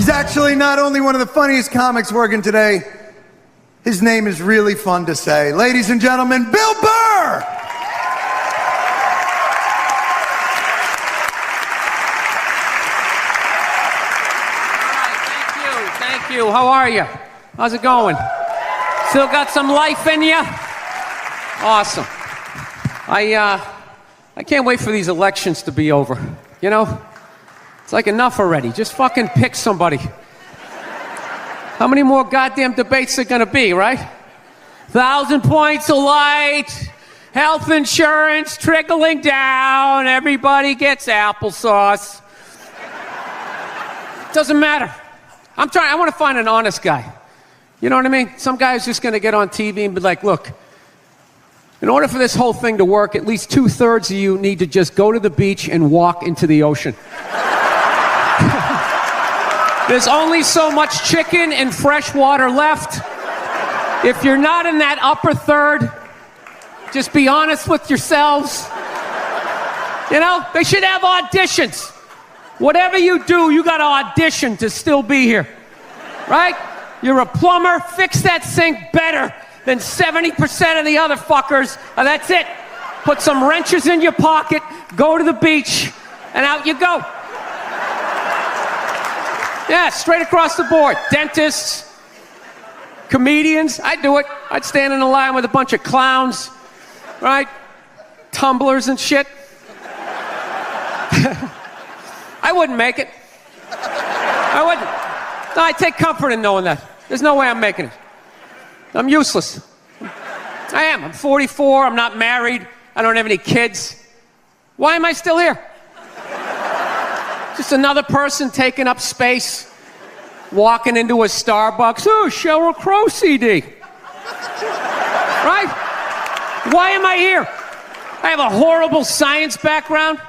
He's actually not only one of the funniest comics working today, his name is really fun to say. Ladies and gentlemen, Bill Burr! Thank you. How are you? How's it going? Still got some life in you? Awesome. I can't wait for these elections to be over. You know? It's like enough already. Just fucking pick somebody. How many more goddamn debates are gonna be, right? 1,000 points of light, health insurance trickling down, everybody gets applesauce. Doesn't matter. I want to find an honest guy. You know what I mean? Some guy who's just gonna get on TV and be like, look, in order for this whole thing to work, at least 2/3 of you need to just go to the beach and walk into the ocean. There's only so much chicken and fresh water left. If you're not in that upper third, just be honest with yourselves. You know, they should have auditions. Whatever you do, you got to audition to still be here. Right? You're a plumber, fix that sink better than 70% of the other fuckers. That's it. Put some wrenches in your pocket, go to the beach, and out you go. Yeah, straight across the board. Dentists, comedians, I'd do it. I'd stand in a line with a bunch of clowns, right? Tumblers and shit. I wouldn't make it. I wouldn't. No, I take comfort in knowing that. There's no way I'm making it. I'm useless. I am. I'm 44, I'm not married, I don't have any kids. Why am I still here? Just another person taking up space, walking into a Starbucks. Oh, Sheryl Crow CD. Right? Why am I here? I have a horrible science background.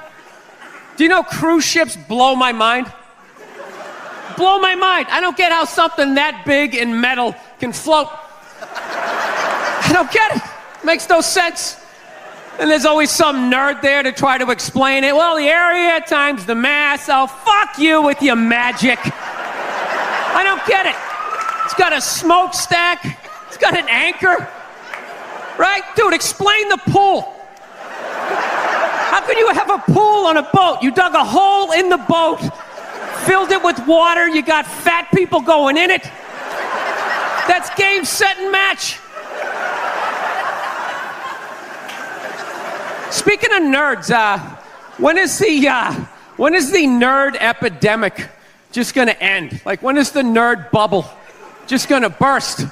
Do you know cruise ships blow my mind? Blow my mind. I don't get how something that big and metal can float. I don't get it. Makes no sense. And there's always some nerd there to try to explain it. Well, the area times the mass. Oh, fuck you with your magic. I don't get it. It's got a smokestack. It's got an anchor. Right? Dude, explain the pool. How can you have a pool on a boat? You dug a hole in the boat, filled it with water, you got fat people going in it. That's game, set, and match. Speaking of nerds, when is the nerd epidemic just gonna end? Like, when is the nerd bubble just gonna burst?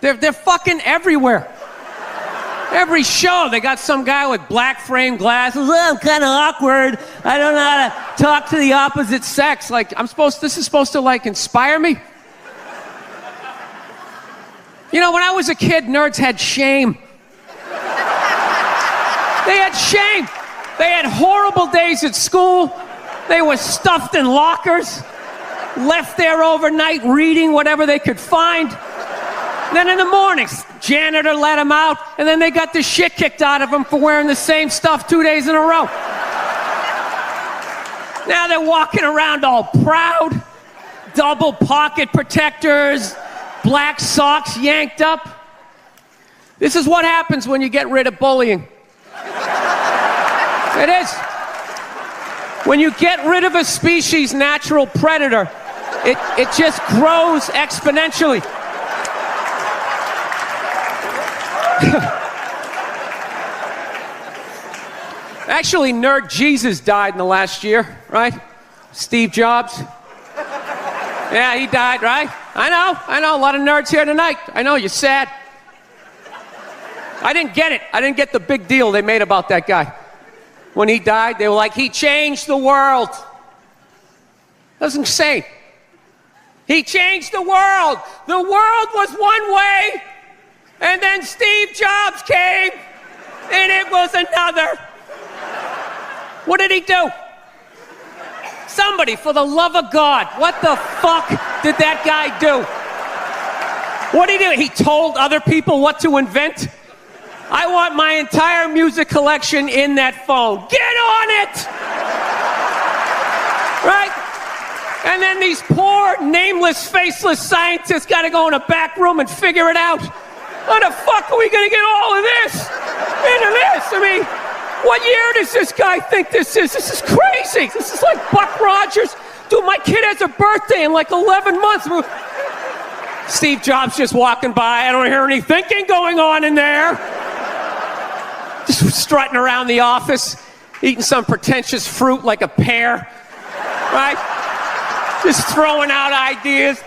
They're fucking everywhere. Every show, they got some guy with black frame glasses. Oh, I'm kind of awkward. I don't know how to talk to the opposite sex. Like, this is supposed to, like, inspire me? You know, when I was a kid, nerds had shame. They had shame. They had horrible days at school. They were stuffed in lockers, left there overnight reading whatever they could find. Then in the mornings, janitor let them out, and then they got the shit kicked out of them for wearing the same stuff 2 days in a row. Now they're walking around all proud, double pocket protectors, black socks yanked up. This is what happens when you get rid of bullying. It is. When you get rid of a species' natural predator, it just grows exponentially. Actually, Nerd Jesus died in the last year, right? Steve Jobs. Yeah, he died, right? I know, a lot of nerds here tonight. I know, you're sad. I didn't get it. I didn't get the big deal they made about that guy. When he died, they were like, he changed the world. That was insane. He changed the world. The world was one way, and then Steve Jobs came, and it was another. What did he do? Somebody, for the love of God, what the fuck did that guy do? What did he do? He told other people what to invent? I want my entire music collection in that phone. Get on it! Right? And then these poor, nameless, faceless scientists got to go in a back room and figure it out. How the fuck are we going to get all of this into this? I mean, what year does this guy think this is? This is crazy. This is like Buck Rogers. Dude, my kid has a birthday in like 11 months. Steve Jobs just walking by. I don't hear any thinking going on in there. Just strutting around the office, eating some pretentious fruit like a pear, right? Just throwing out ideas.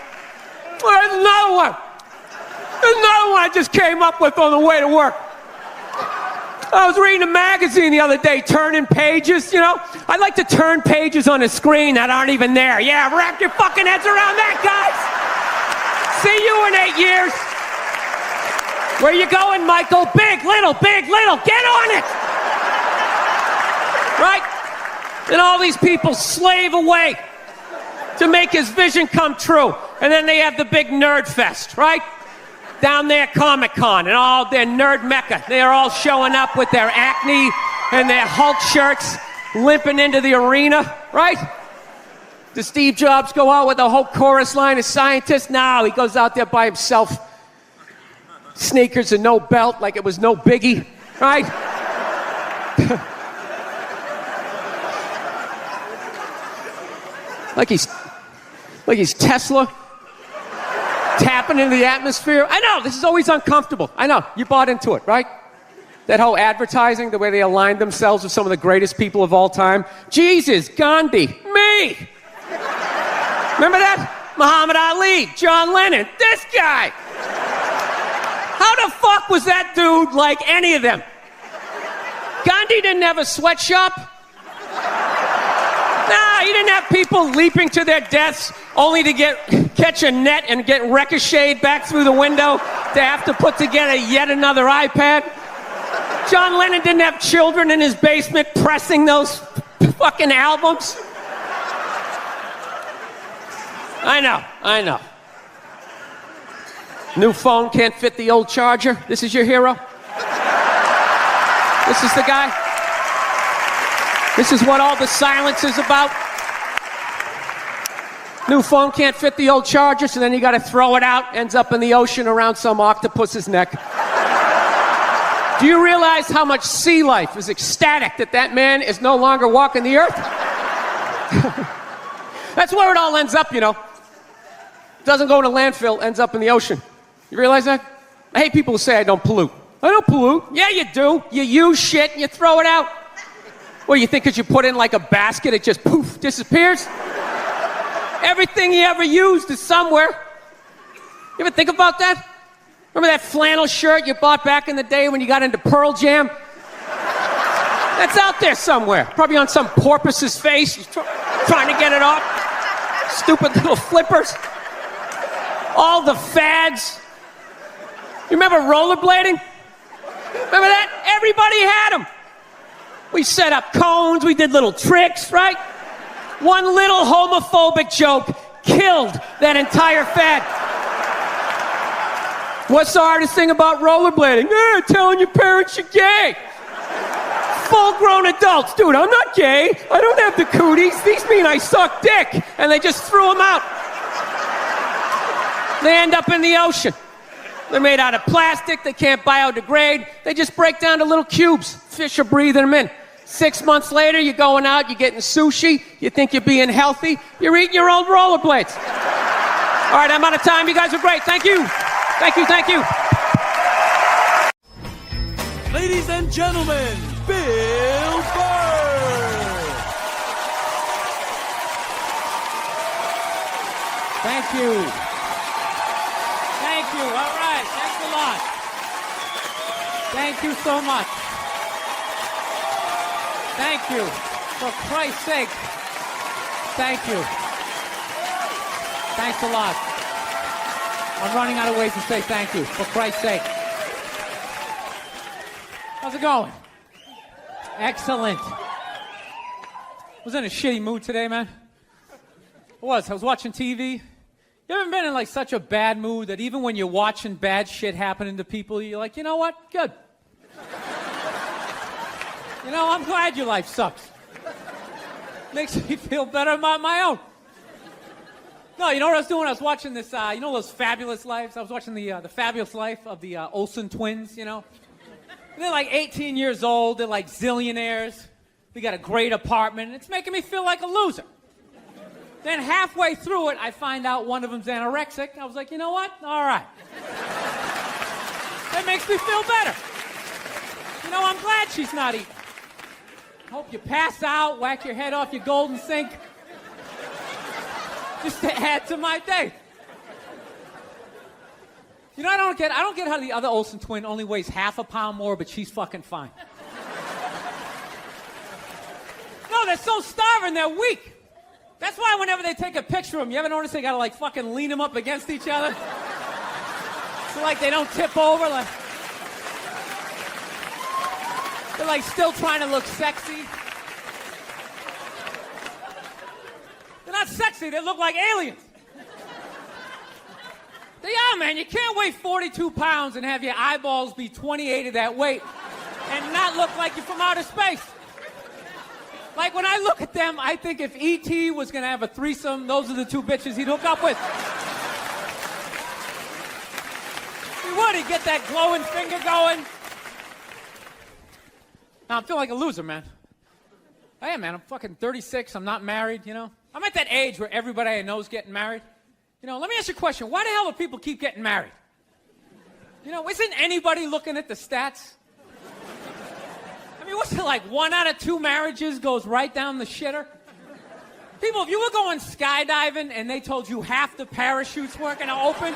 There's another one. There's another one I just came up with on the way to work. I was reading a magazine the other day, turning pages, you know? I like to turn pages on a screen that aren't even there. Yeah, wrap your fucking heads around that, guys. See you in 8 years. Where you going, Michael? Big, little, get on it! Right? And all these people slave away to make his vision come true. And then they have the big nerd fest, right? Down there at Comic-Con and all their nerd mecca. They're all showing up with their Acne and their Hulk shirts, limping into the arena, right? Does Steve Jobs go out with a whole chorus line of scientists? No, he goes out there by himself. Sneakers and no belt, like it was no biggie, right? like he's Tesla, tapping into the atmosphere. I know, this is always uncomfortable. I know, you bought into it, right? That whole advertising, the way they aligned themselves with some of the greatest people of all time. Jesus, Gandhi, me. Remember that? Muhammad Ali, John Lennon, this guy. How the fuck was that dude like any of them? Gandhi didn't have a sweatshop. Nah, he didn't have people leaping to their deaths only to catch a net and get ricocheted back through the window to have to put together yet another iPad. John Lennon didn't have children in his basement pressing those fucking albums. I know. New phone can't fit the old charger. This is your hero? This is the guy? This is what all the silence is about? New phone can't fit the old charger, so then you gotta throw it out, ends up in the ocean around some octopus's neck. Do you realize how much sea life is ecstatic that man is no longer walking the earth? That's where it all ends up, you know. Doesn't go in a landfill, ends up in the ocean. You realize that? I hate people who say I don't pollute. I don't pollute. Yeah, you do. You use shit and you throw it out. What, do you think because you put it in like a basket, it just poof, disappears? Everything you ever used is somewhere. You ever think about that? Remember that flannel shirt you bought back in the day when you got into Pearl Jam? That's out there somewhere. Probably on some porpoise's face. He's trying to get it off. Stupid little flippers. All the fads. You remember rollerblading? Remember that? Everybody had them. We set up cones, we did little tricks, right? One little homophobic joke killed that entire fad. What's the hardest thing about rollerblading? Telling your parents you're gay. Full-grown adults. Dude, I'm not gay. I don't have the cooties. These mean I suck dick. And they just threw them out. They end up in the ocean. They're made out of plastic. They can't biodegrade. They just break down to little cubes. Fish are breathing them in. 6 months later, you're going out, you're getting sushi. You think you're being healthy. You're eating your old rollerblades. All right, I'm out of time. You guys are great. Thank you. Thank you. Ladies and gentlemen, Bill Burr. Thank you. All right. Thanks a lot. Thank you so much. Thank you. For Christ's sake. Thank you. Thanks a lot. I'm running out of ways to say thank you. For Christ's sake. How's it going? Excellent. I was in a shitty mood today, man. I was watching TV. You ever been in like such a bad mood that even when you're watching bad shit happening to people, you're like, you know what? Good. You know, I'm glad your life sucks. Makes me feel better about my own. No, you know what I was doing? I was watching this, you know those Fabulous Lives? I was watching the Fabulous Life of the Olsen twins, you know? And they're like 18 years old. They're like zillionaires. They got a great apartment. It's making me feel like a loser. Then halfway through it, I find out one of them's anorexic. I was like, you know what? All right. That makes me feel better. You know, I'm glad she's not eating. Hope you pass out, whack your head off your golden sink. Just to add to my day. You know, I don't get how the other Olsen twin only weighs half a pound more, but she's fucking fine. No, they're so starving, they're weak. That's why whenever they take a picture of them, you ever notice they gotta like fucking lean them up against each other? So like they don't tip over, like they're like still trying to look sexy. They're not sexy, they look like aliens. They are, man. You can't weigh 42 pounds and have your eyeballs be 28 of that weight and not look like you're from outer space. Like, when I look at them, I think if E.T. was going to have a threesome, those are the two bitches he'd hook up with. He would. He'd get that glowing finger going. Now, I'm feeling like a loser, man. I am, man. I'm fucking 36. I'm not married, you know? I'm at that age where everybody I know is getting married. You know, let me ask you a question. Why the hell do people keep getting married? You know, isn't anybody looking at the stats? I mean, what's it like? 1 out of 2 marriages goes right down the shitter? People, if you were going skydiving and they told you half the parachutes weren't going to open,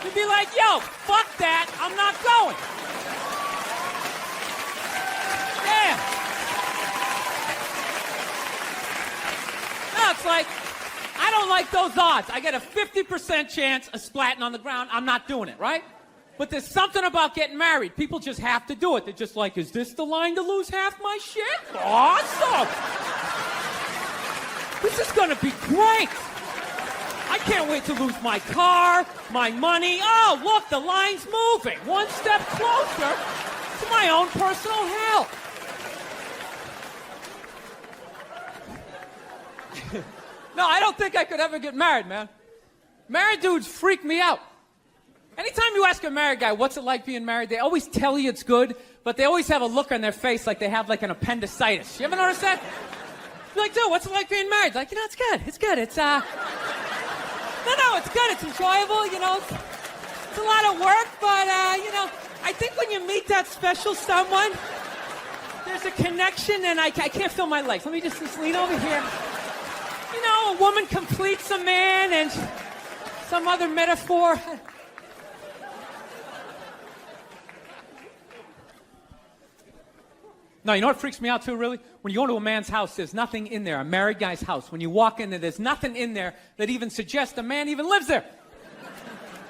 you'd be like, yo, fuck that, I'm not going. Yeah. No, it's like, I don't like those odds. I get a 50% chance of splatting on the ground. I'm not doing it, right? But there's something about getting married. People just have to do it. They're just like, is this the line to lose half my shit? Awesome! This is gonna be great! I can't wait to lose my car, my money. Oh, look, the line's moving. One step closer to my own personal hell. No, I don't think I could ever get married, man. Married dudes freak me out. Anytime you ask a married guy, what's it like being married, they always tell you it's good, but they always have a look on their face like they have like an appendicitis. You ever notice that? You're like, dude, what's it like being married? Like, you know, it's good. It's good. It's, no, it's good. It's enjoyable, you know. It's a lot of work, but, you know, I think when you meet that special someone, there's a connection, and I can't feel my legs. Let me just lean over here. You know, a woman completes a man, and some other metaphor. No, you know what freaks me out too, really? When you go into a man's house, there's nothing in there, a married guy's house. When you walk in there, there's nothing in there that even suggests a man even lives there.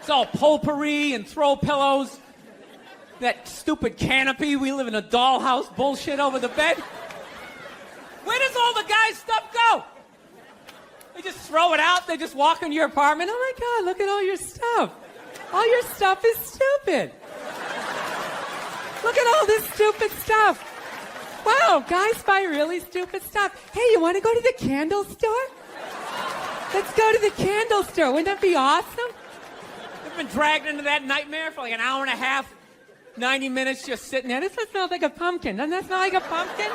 It's all potpourri and throw pillows. That stupid canopy, we live in a dollhouse bullshit over the bed. Where does all the guy's stuff go? They just throw it out, they just walk into your apartment. Oh my God, look at all your stuff. All your stuff is stupid. Look at all this stupid stuff. Wow, guys buy really stupid stuff. Hey, you want to go to the candle store? Let's go to the candle store. Wouldn't that be awesome? I've been dragged into that nightmare for like an hour and a half, 90 minutes just sitting there. This one smells like a pumpkin. Doesn't that smell like a pumpkin?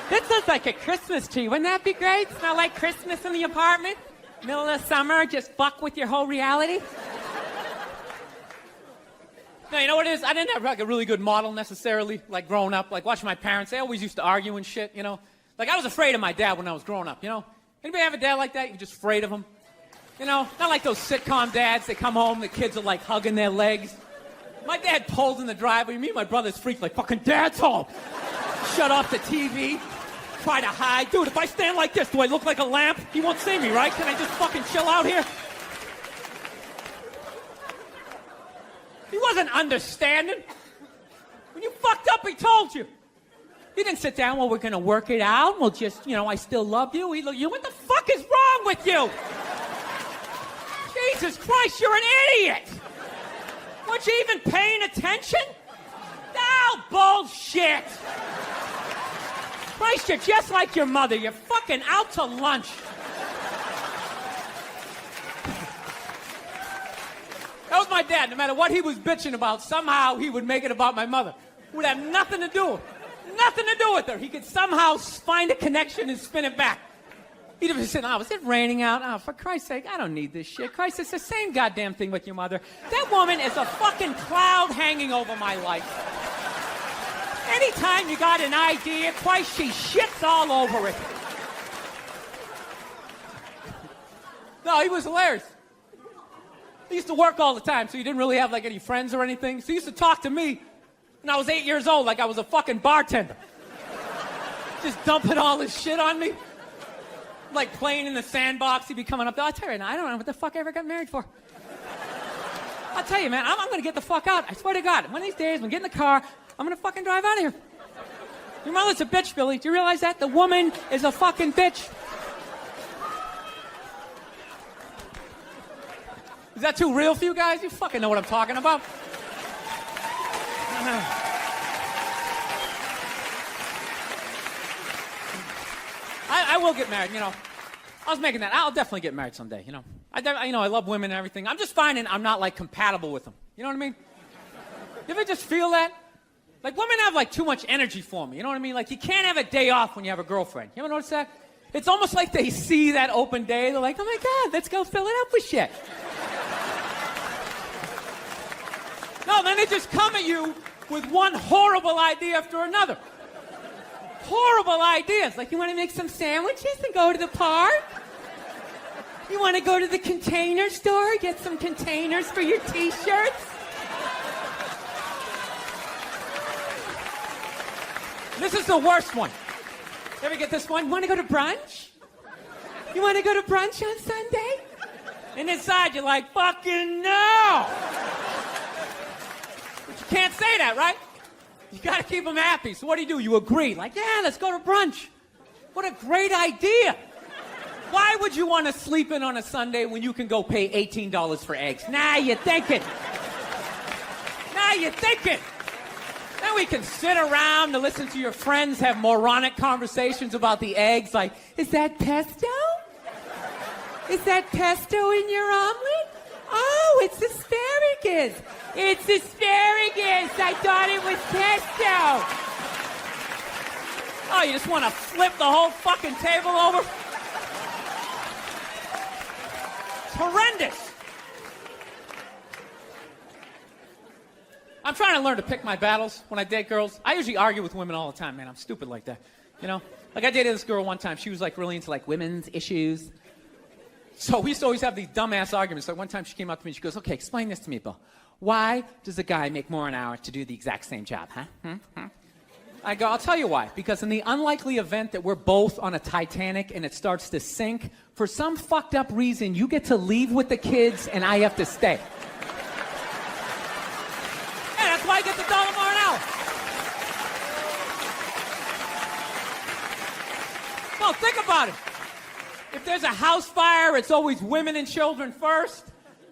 This looks like a Christmas tree. Wouldn't that be great? Smell like Christmas in the apartment? Middle of the summer, just fuck with your whole reality? No, you know what it is? I didn't have like a really good model necessarily, like growing up. Like watching my parents, they always used to argue and shit, you know? Like I was afraid of my dad when I was growing up, you know? Anybody have a dad like that? You're just afraid of him? You know, not like those sitcom dads. They come home, the kids are like hugging their legs. My dad pulled in the driveway. Me and my brother's freaked like, fucking dad's home. Shut off the TV. Try to hide. Dude, if I stand like this, do I look like a lamp? He won't see me, right? Can I just fucking chill out here? He wasn't understanding. When you fucked up, he told you. He didn't sit down, well, we're going to work it out. We'll just, you know, I still love you. He looked, you, what the fuck is wrong with you? Jesus Christ, you're an idiot. Weren't you even paying attention? No, bullshit. Christ, you're just like your mother. You're fucking out to lunch. That was my dad. No matter what he was bitching about, somehow he would make it about my mother. It would have nothing to do with her. He could somehow find a connection and spin it back. He'd have said, oh, is it raining out? Oh, for Christ's sake, I don't need this shit. Christ, it's the same goddamn thing with your mother. That woman is a fucking cloud hanging over my life. Anytime you got an idea, Christ, she shits all over it. No, he was hilarious. He used to work all the time, so he didn't really have like any friends or anything. So he used to talk to me when I was 8 years old like I was a fucking bartender. Just dumping all his shit on me. Like playing in the sandbox, he'd be coming up there. I'll tell you, I don't know what the fuck I ever got married for. I'll tell you, man, I'm going to get the fuck out. I swear to God. One of these days, when I get in the car, I'm going to fucking drive out of here. Your mother's a bitch, Billy. Do you realize that? The woman is a fucking bitch. Is that too real for you guys? You fucking know what I'm talking about. I will get married, you know. I was making that. I'll definitely get married someday, you know. I love women and everything. I'm just finding I'm not, like, compatible with them. You know what I mean? You ever just feel that? Like, women have, like, too much energy for me. You know what I mean? Like, you can't have a day off when you have a girlfriend. You ever notice that? It's almost like they see that open day. They're like, oh, my God, let's go fill it up with shit. No, then they just come at you with one horrible idea after another. Horrible ideas. Like, you want to make some sandwiches and go to the park? You want to go to the container store, get some containers for your t-shirts? This is the worst one. You ever get this one? You want to go to brunch? You want to go to brunch on Sunday? And inside you're like, fucking no! But you can't say that, right? You gotta keep them happy. So what do? You agree. Like, yeah, let's go to brunch. What a great idea. Why would you want to sleep in on a Sunday when you can go pay $18 for eggs? Now you're thinking. Then we can sit around and listen to your friends have moronic conversations about the eggs. Like, is that pesto? Is that pesto in your omelet? Oh, it's asparagus. It's asparagus. I thought it was pesto. Oh, you just want to flip the whole fucking table over? It's horrendous. I'm trying to learn to pick my battles when I date girls. I usually argue with women all the time, man. I'm stupid like that. You know? Like, I dated this girl one time. She was, like, really into, like, women's issues. So we used to always have these dumbass arguments. Like, one time she came up to me and she goes, okay, explain this to me, Bill. Why does a guy make more an hour to do the exact same job, huh? I go, I'll tell you why. Because in the unlikely event that we're both on a Titanic and it starts to sink, for some fucked up reason, you get to leave with the kids and I have to stay. Yeah, that's why I get the $1 more an hour. No, think about it. If there's a house fire, it's always women and children first.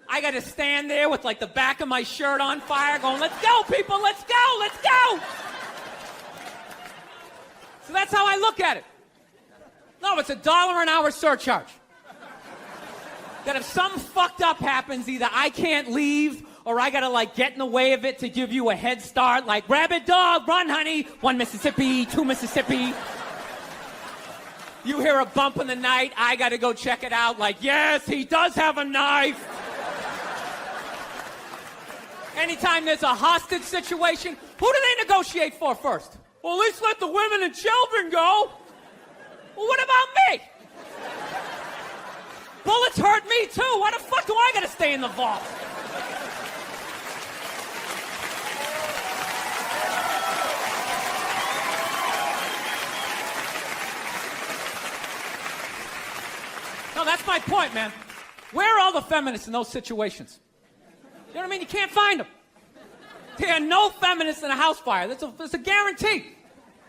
I got to stand there with, like, the back of my shirt on fire going, let's go, people, let's go, let's go. So that's how I look at it. No, it's $1 an hour surcharge. That if something fucked up happens, either I can't leave or I got to, like, get in the way of it to give you a head start, like, rabbit dog, run, honey, 1 Mississippi, 2 Mississippi. You hear a bump in the night, I got to go check it out, like, yes, he does have a knife. Anytime there's a hostage situation, who do they negotiate for first? Well, at least let the women and children go. Well, what about me? Bullets hurt me too. Why the fuck do I gotta stay in the vault? No, that's my point, man. Where are all the feminists in those situations? You know what I mean? You can't find them. There are no feminists in a house fire. That's a guarantee.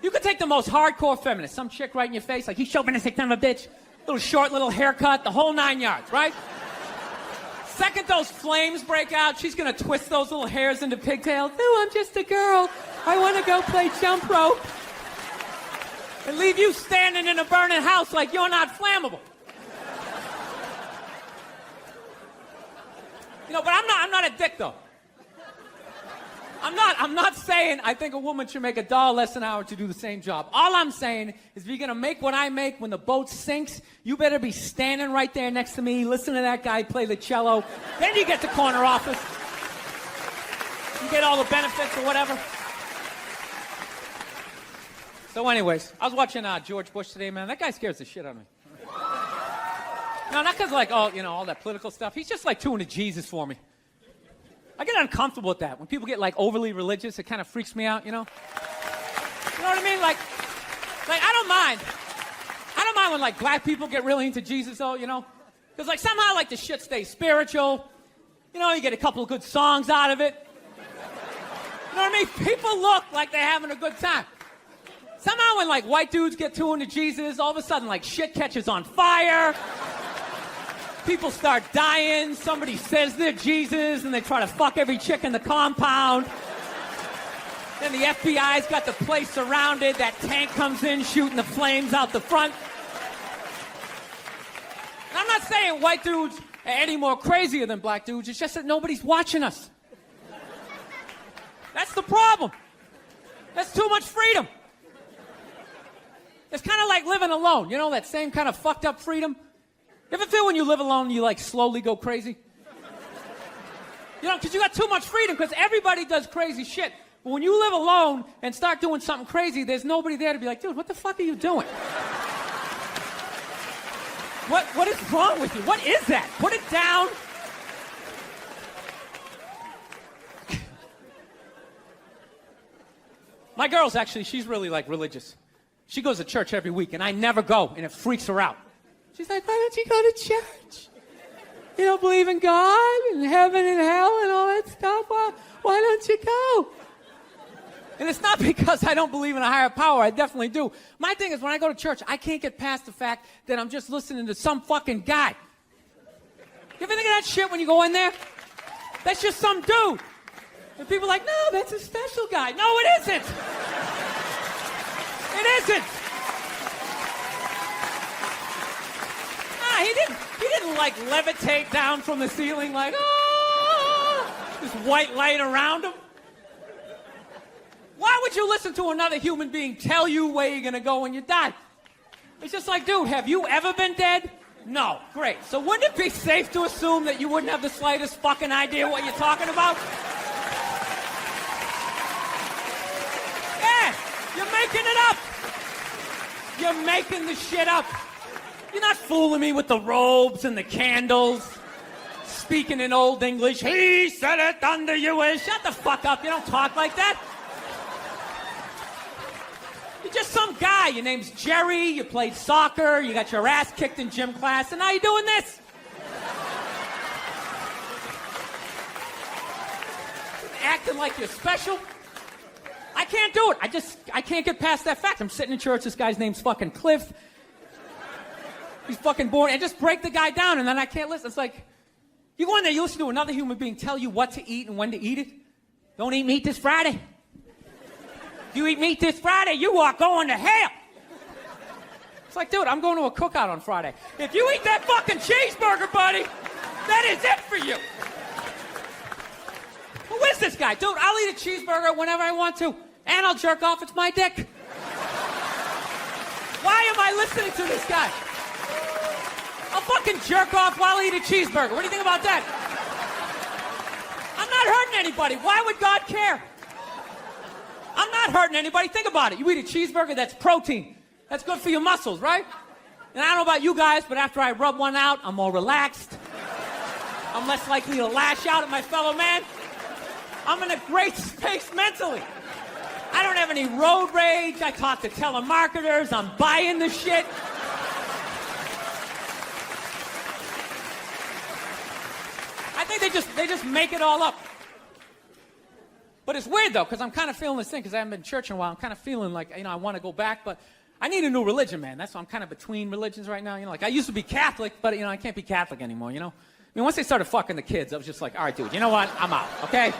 You could take the most hardcore feminist, some chick right in your face, like, you chauvinistic son of a bitch, little short, little haircut, the whole 9 yards, right? Second those flames break out, she's gonna twist those little hairs into pigtails. No, I'm just a girl. I want to go play jump rope. And leave you standing in a burning house like you're not flammable. But I'm not a dick, though. I'm not saying I think a woman should make $1 less an hour to do the same job. All I'm saying is if you're going to make what I make when the boat sinks, you better be standing right there next to me, listen to that guy play the cello. Then you get the corner office. You get all the benefits or whatever. So anyways, I was watching George Bush today, man. That guy scares the shit out of me. No, not because, like, all that political stuff. He's just, like, too into Jesus for me. I get uncomfortable with that. When people get, like, overly religious, it kind of freaks me out, You know what I mean? Like, I don't mind. I don't mind when, like, black people get really into Jesus, though, Because, like, somehow, like, the shit stays spiritual. You get a couple of good songs out of it. You know what I mean? People look like they're having a good time. Somehow when, like, white dudes get too into Jesus, all of a sudden, like, shit catches on fire. People start dying. Somebody says they're Jesus, and they try to fuck every chick in the compound. Then the FBI's got the place surrounded. That tank comes in, shooting the flames out the front. And I'm not saying white dudes are any more crazier than black dudes. It's just that nobody's watching us. That's the problem. That's too much freedom. It's kind of like living alone. That same kind of fucked up freedom? You ever feel when you live alone, you, like, slowly go crazy? Because you got too much freedom, because everybody does crazy shit. But when you live alone and start doing something crazy, there's nobody there to be like, dude, what the fuck are you doing? What is wrong with you? What is that? Put it down. My girl's actually, she's really, like, religious. She goes to church every week, and I never go, and it freaks her out. She's like, why don't you go to church? You don't believe in God and heaven and hell and all that stuff? Why don't you go? And it's not because I don't believe in a higher power. I definitely do. My thing is, when I go to church, I can't get past the fact that I'm just listening to some fucking guy. You ever think of that shit when you go in there? That's just some dude. And people are like, no, that's a special guy. No, it isn't. It isn't. He didn't like levitate down from the ceiling like, this white light around him. Why would you listen to another human being tell you where you're going to go when you die? It's just like, dude, have you ever been dead? No. Great. So wouldn't it be safe to assume that you wouldn't have the slightest fucking idea what you're talking about? Yeah, you're making it up. You're making the shit up. You're not fooling me with the robes and the candles, speaking in Old English. He said it under you is. Shut the fuck up. You don't talk like that. You're just some guy. Your name's Jerry. You played soccer. You got your ass kicked in gym class, and now you're doing this. Acting like you're special. I can't do it. I can't get past that fact. I'm sitting in church. This guy's name's fucking Cliff. He's fucking boring. And just break the guy down, and then I can't listen. It's like, you go in there, you listen to another human being tell you what to eat and when to eat it. Don't eat meat this Friday. If you eat meat this Friday, you are going to hell. It's like, dude, I'm going to a cookout on Friday. If you eat that fucking cheeseburger, buddy, that is it for you. Who is this guy? Dude, I'll eat a cheeseburger whenever I want to, and I'll jerk off. It's my dick. Why am I listening to this guy? I'll fucking jerk off while I eat a cheeseburger. What do you think about that? I'm not hurting anybody. Why would God care? I'm not hurting anybody. Think about it. You eat a cheeseburger, that's protein. That's good for your muscles, right? And I don't know about you guys, but after I rub one out, I'm more relaxed. I'm less likely to lash out at my fellow man. I'm in a great space mentally. I don't have any road rage. I talk to telemarketers. I'm buying the shit. I think they just make it all up. But it's weird, though, because I'm kind of feeling this thing, because I haven't been to church in a while. I'm kind of feeling like, I want to go back, but I need a new religion, man. That's why I'm kind of between religions right now. Like, I used to be Catholic, but, I can't be Catholic anymore, I mean, once they started fucking the kids, I was just like, all right, dude, you know what? I'm out, okay?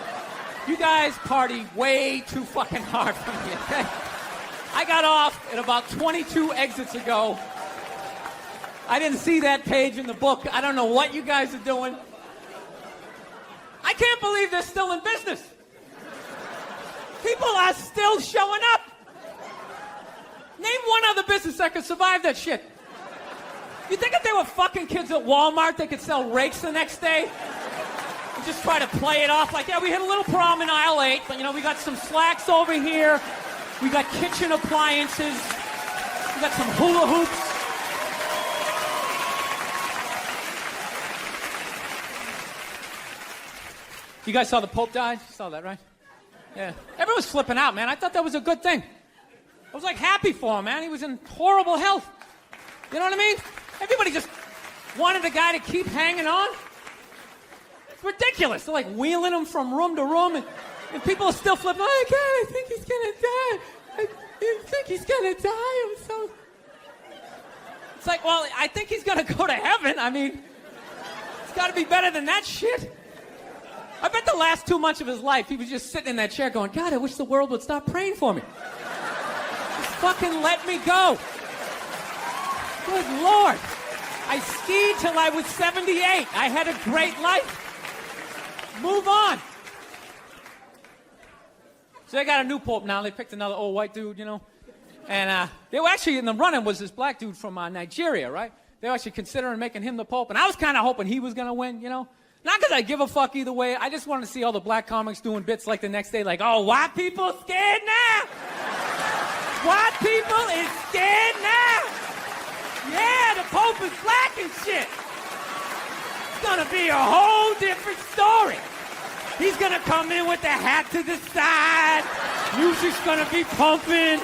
You guys party way too fucking hard for me, okay? I got off at about 22 exits ago. I didn't see that page in the book. I don't know what you guys are doing. can't believe they're still in business. People are still showing up. Name one other business that could survive that shit. You think if they were fucking kids at Walmart, they could sell rakes the next day? And just try to play it off like, yeah, we had a little problem in aisle 8, but, you know, we got some slacks over here. We got kitchen appliances. We got some hula hoops. You guys saw the Pope died? You saw that, right? Yeah. Everyone was flipping out, man. I thought that was a good thing. I was like happy for him, man. He was in horrible health. You know what I mean? Everybody just wanted the guy to keep hanging on. It's ridiculous. They're like wheeling him from room to room, and people are still flipping. Oh, God, I think he's gonna die. I think he's gonna die. I'm so... It's like, well, I think he's gonna go to heaven. I mean, it's gotta be better than that shit. I bet the last 2 months of his life, he was just sitting in that chair going, God, I wish the world would stop praying for me. Just fucking let me go. Good Lord. I skied till I was 78. I had a great life. Move on. So they got a new pope now. They picked another old white dude, you know. And they were actually in the running was this black dude from Nigeria, right? They were actually considering making him the pope. And I was kind of hoping he was going to win, you know. Not because I give a fuck either way. I just wanted to see all the black comics doing bits like the next day, like, oh, white people scared now. White people is scared now. Yeah, the Pope is black and shit. It's gonna be a whole different story. He's gonna come in with the hat to the side. Music's gonna be pumping.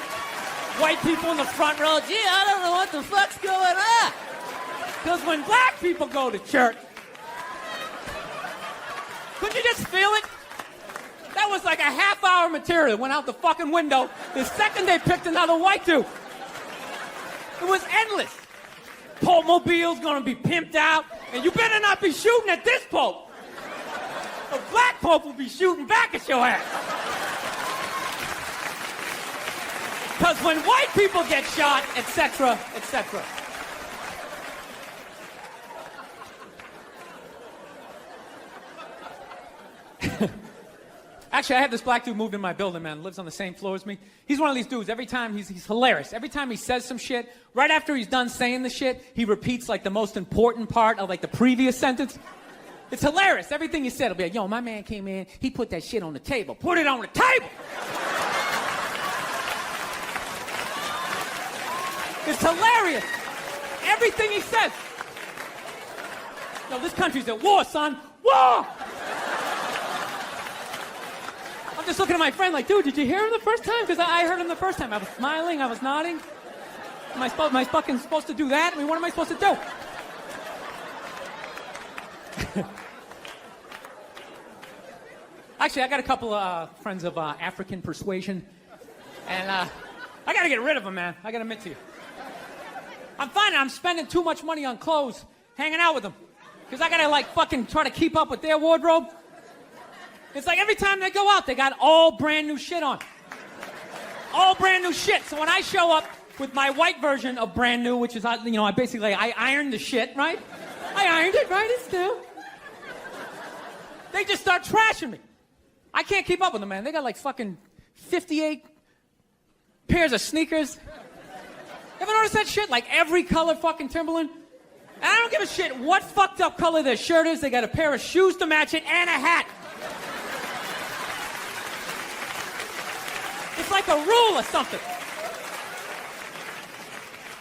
White people in the front row, gee, I don't know what the fuck's going on. Because when black people go to church, couldn't you just feel it? That was like a half-hour material. Went out the fucking window the second they picked another white dude. It was endless. Pope Mobile's gonna be pimped out, and you better not be shooting at this Pope. The black Pope will be shooting back at your ass. Because when white people get shot, etc., etc. Actually, I had this black dude moved in my building, man. Lives on the same floor as me. He's one of these dudes. Every time, he's hilarious. Every time he says some shit, right after he's done saying the shit, he repeats, like, the most important part of, like, the previous sentence. It's hilarious. Everything he said will be like, yo, my man came in, he put that shit on the table. Put it on the table! It's hilarious. Everything he says. Yo, this country's at war, son. War! I'm just looking at my friend like, dude, did you hear him the first time? Because I heard him the first time. I was smiling, I was nodding. Am I fucking supposed to do that? I mean, what am I supposed to do? Actually, I got a couple of friends of African persuasion. And I got to get rid of them, man. I got to admit to you. I'm finding I'm spending too much money on clothes hanging out with them. Because I got to, like, fucking try to keep up with their wardrobe. It's like every time they go out, they got all brand new shit on. All brand new shit. So when I show up with my white version of brand new, which is, you know, I ironed the shit, right? I ironed it, right? It's new. They just start trashing me. I can't keep up with them, man. They got like fucking 58 pairs of sneakers. Ever notice that shit? Like every color fucking Timberland. And I don't give a shit what fucked up color their shirt is. They got a pair of shoes to match it and a hat. It's like a rule or something.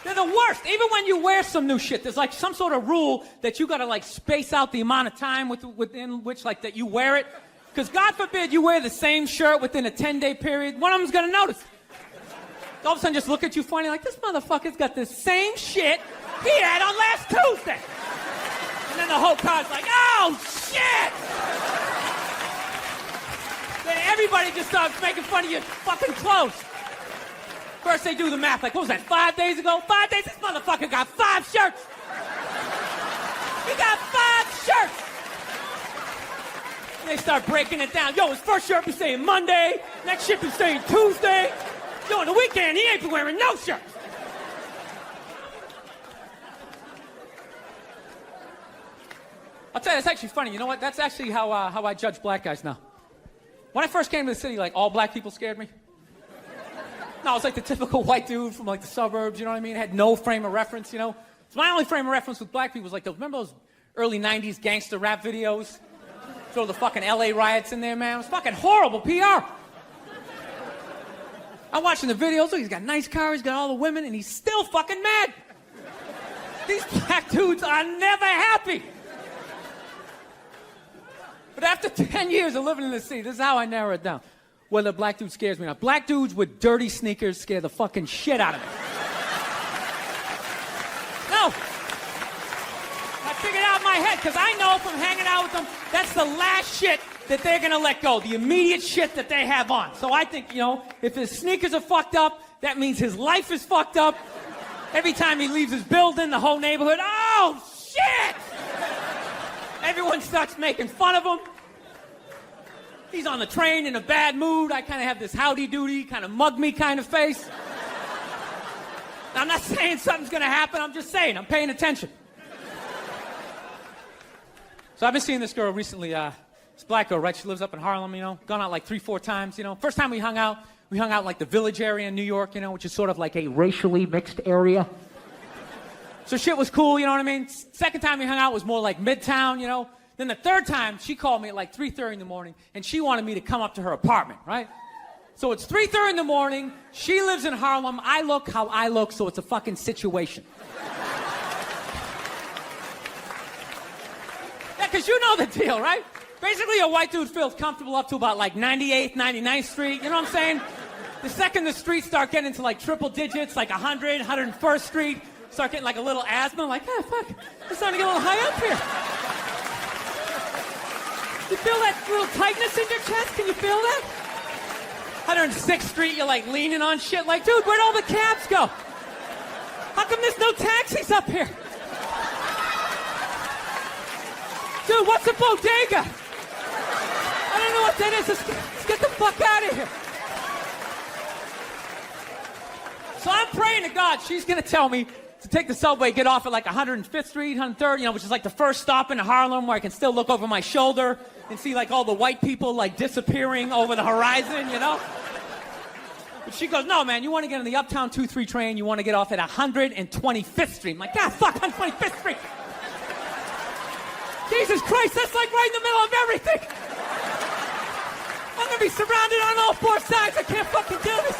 They're the worst. Even when you wear some new shit, there's like some sort of rule that you gotta like space out the amount of time within which like that you wear it. Because God forbid you wear the same shirt within a 10-day period, one of them's gonna notice. All of a sudden just look at you funny like, this motherfucker's got the same shit he had on last Tuesday. And then the whole car's like, oh shit! Then everybody just starts making fun of your fucking clothes. First they do the math, like, what was that, 5 days ago? 5 days? This motherfucker got 5 shirts! He got 5 shirts! And they start breaking it down. Yo, his first shirt be saying Monday, next shirt be saying Tuesday. Yo, on the weekend, he ain't been wearing no shirts. I'll tell you, it's actually funny. You know what? That's actually how I judge black guys now. When I first came to the city, like, all black people scared me. No, I was like the typical white dude from, like, the suburbs, you know what I mean? I had no frame of reference, you know? So my only frame of reference with black people was, like, remember those early 90s gangster rap videos? Throw the fucking LA riots in there, man. It was fucking horrible PR. I'm watching the videos. Look, he's got a nice car, he's got all the women, and he's still fucking mad. These black dudes are never happy. But after 10 years of living in the city, this is how I narrow it down. Whether a black dude scares me or not. Black dudes with dirty sneakers scare the fucking shit out of me. No. I figured out in my head, because I know from hanging out with them, that's the last shit that they're going to let go. The immediate shit that they have on. So I think, you know, if his sneakers are fucked up, that means his life is fucked up. Every time he leaves his building, the whole neighborhood, oh, shit! Everyone starts making fun of him. He's on the train in a bad mood. I kind of have this howdy-doody, kind of mug-me kind of face. Now, I'm not saying something's going to happen. I'm just saying. I'm paying attention. So I've been seeing this girl recently. This black girl, right? She lives up in Harlem, you know. Gone out like 3-4 times, you know. First time we hung out like the Village area in New York, you know, which is sort of like a racially mixed area. So shit was cool, you know what I mean? Second time we hung out was more like Midtown, you know? Then the third time, she called me at like 3:30 in the morning, and she wanted me to come up to her apartment, right? So it's 3:30 in the morning, she lives in Harlem, I look how I look, so it's a fucking situation. Yeah, because you know the deal, right? Basically, a white dude feels comfortable up to about like 98th, 99th Street, you know what I'm saying? The second the streets start getting into like triple digits, like 100, 101st Street, start getting like a little asthma, like, oh, fuck, it's starting to get a little high up here. You feel that little tightness in your chest? Can you feel that? 106th Street, you're like leaning on shit, like, dude, where'd all the cabs go? How come there's no taxis up here? Dude, what's a bodega? I don't know what that is. Let's get the fuck out of here. So I'm praying to God she's going to tell me to take the subway, get off at like 105th Street, 103rd, you know, which is like the first stop in Harlem where I can still look over my shoulder and see like all the white people like disappearing over the horizon, you know? But she goes, no, man, you want to get on the Uptown 2-3 train, you want to get off at 125th Street. I'm like, God, fuck, 125th Street. Jesus Christ, that's like right in the middle of everything. I'm going to be surrounded on all four sides. I can't fucking do this.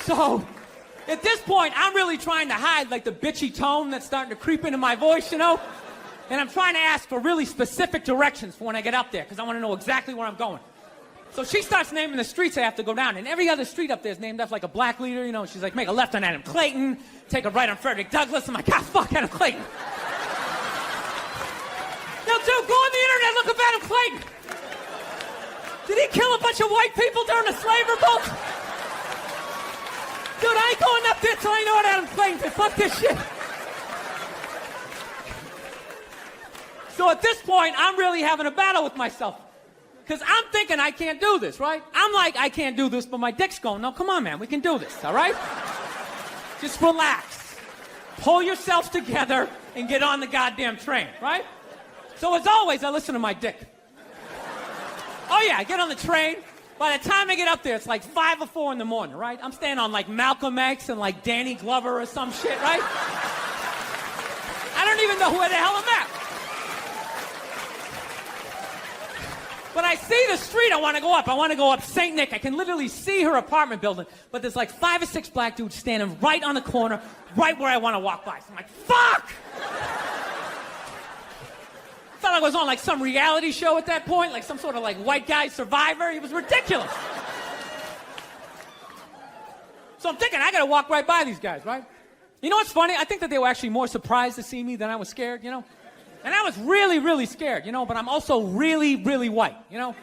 So, at this point, I'm really trying to hide like the bitchy tone that's starting to creep into my voice, you know? And I'm trying to ask for really specific directions for when I get up there, because I want to know exactly where I'm going. So she starts naming the streets I have to go down, and every other street up there is named after like a black leader, you know? She's like, make a left on Adam Clayton, take a right on Frederick Douglass. I'm like, God, fuck Adam Clayton. Yo, dude, go on the internet, look up Adam Clayton. Did he kill a bunch of white people during the slave revolt? Dude, I ain't going up there till I know what Adam Clayton did. Fuck this shit. So at this point, I'm really having a battle with myself. Because I'm thinking I can't do this, right? I'm like, I can't do this, but my dick's going, no, come on, man, we can do this, all right? Just relax. Pull yourself together and get on the goddamn train, right? So as always, I listen to my dick. Oh yeah, I get on the train. By the time I get up there, it's like 5 or 4 in the morning, right? I'm staying on like Malcolm X and like Danny Glover or some shit, right? I don't even know where the hell I'm at. But I see the street I want to go up. I want to go up St. Nick. I can literally see her apartment building, but there's like 5 or 6 black dudes standing right on the corner, right where I want to walk by. So I'm like, fuck! Felt like I was on like some reality show at that point, like some sort of like white guy survivor. It was ridiculous. So I'm thinking, I gotta walk right by these guys, right? You know what's funny? I think that they were actually more surprised to see me than I was scared, you know? And I was really, really scared, you know, but I'm also really, really white, you know?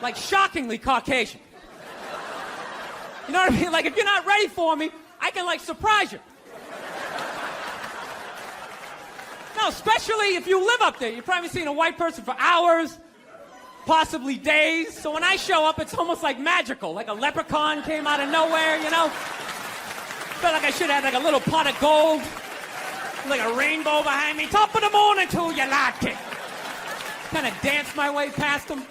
Like shockingly Caucasian. You know what I mean? Like if you're not ready for me, I can like surprise you. No, especially if you live up there. You've probably seen a white person for hours, possibly days. So when I show up, it's almost like magical. Like a leprechaun came out of nowhere, you know? Felt like I should have like a little pot of gold. like a rainbow behind me. Top of the morning to you, latte. Kind of danced my way past them.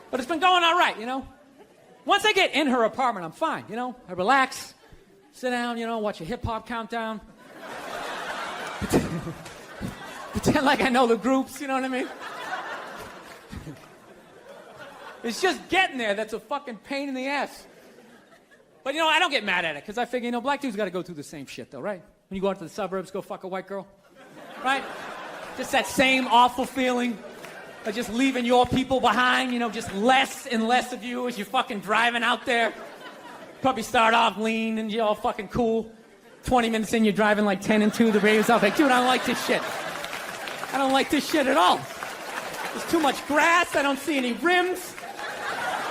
But it's been going all right, you know. Once I get in her apartment, I'm fine, you know. I relax, sit down, you know, watch a hip-hop countdown. Pretend like I know the groups, you know what I mean? It's just getting there that's a fucking pain in the ass. But, you know, I don't get mad at it, because I figure, you know, black dudes got to go through the same shit, though, right? When you go out to the suburbs, go fuck a white girl, right? Just that same awful feeling of just leaving your people behind, you know, just less and less of you as you're fucking driving out there. Probably start off lean and you're all fucking cool. 20 minutes in, you're driving like 10 and 2, the radio's off. Like, dude, I don't like this shit. I don't like this shit at all. There's too much grass, I don't see any rims.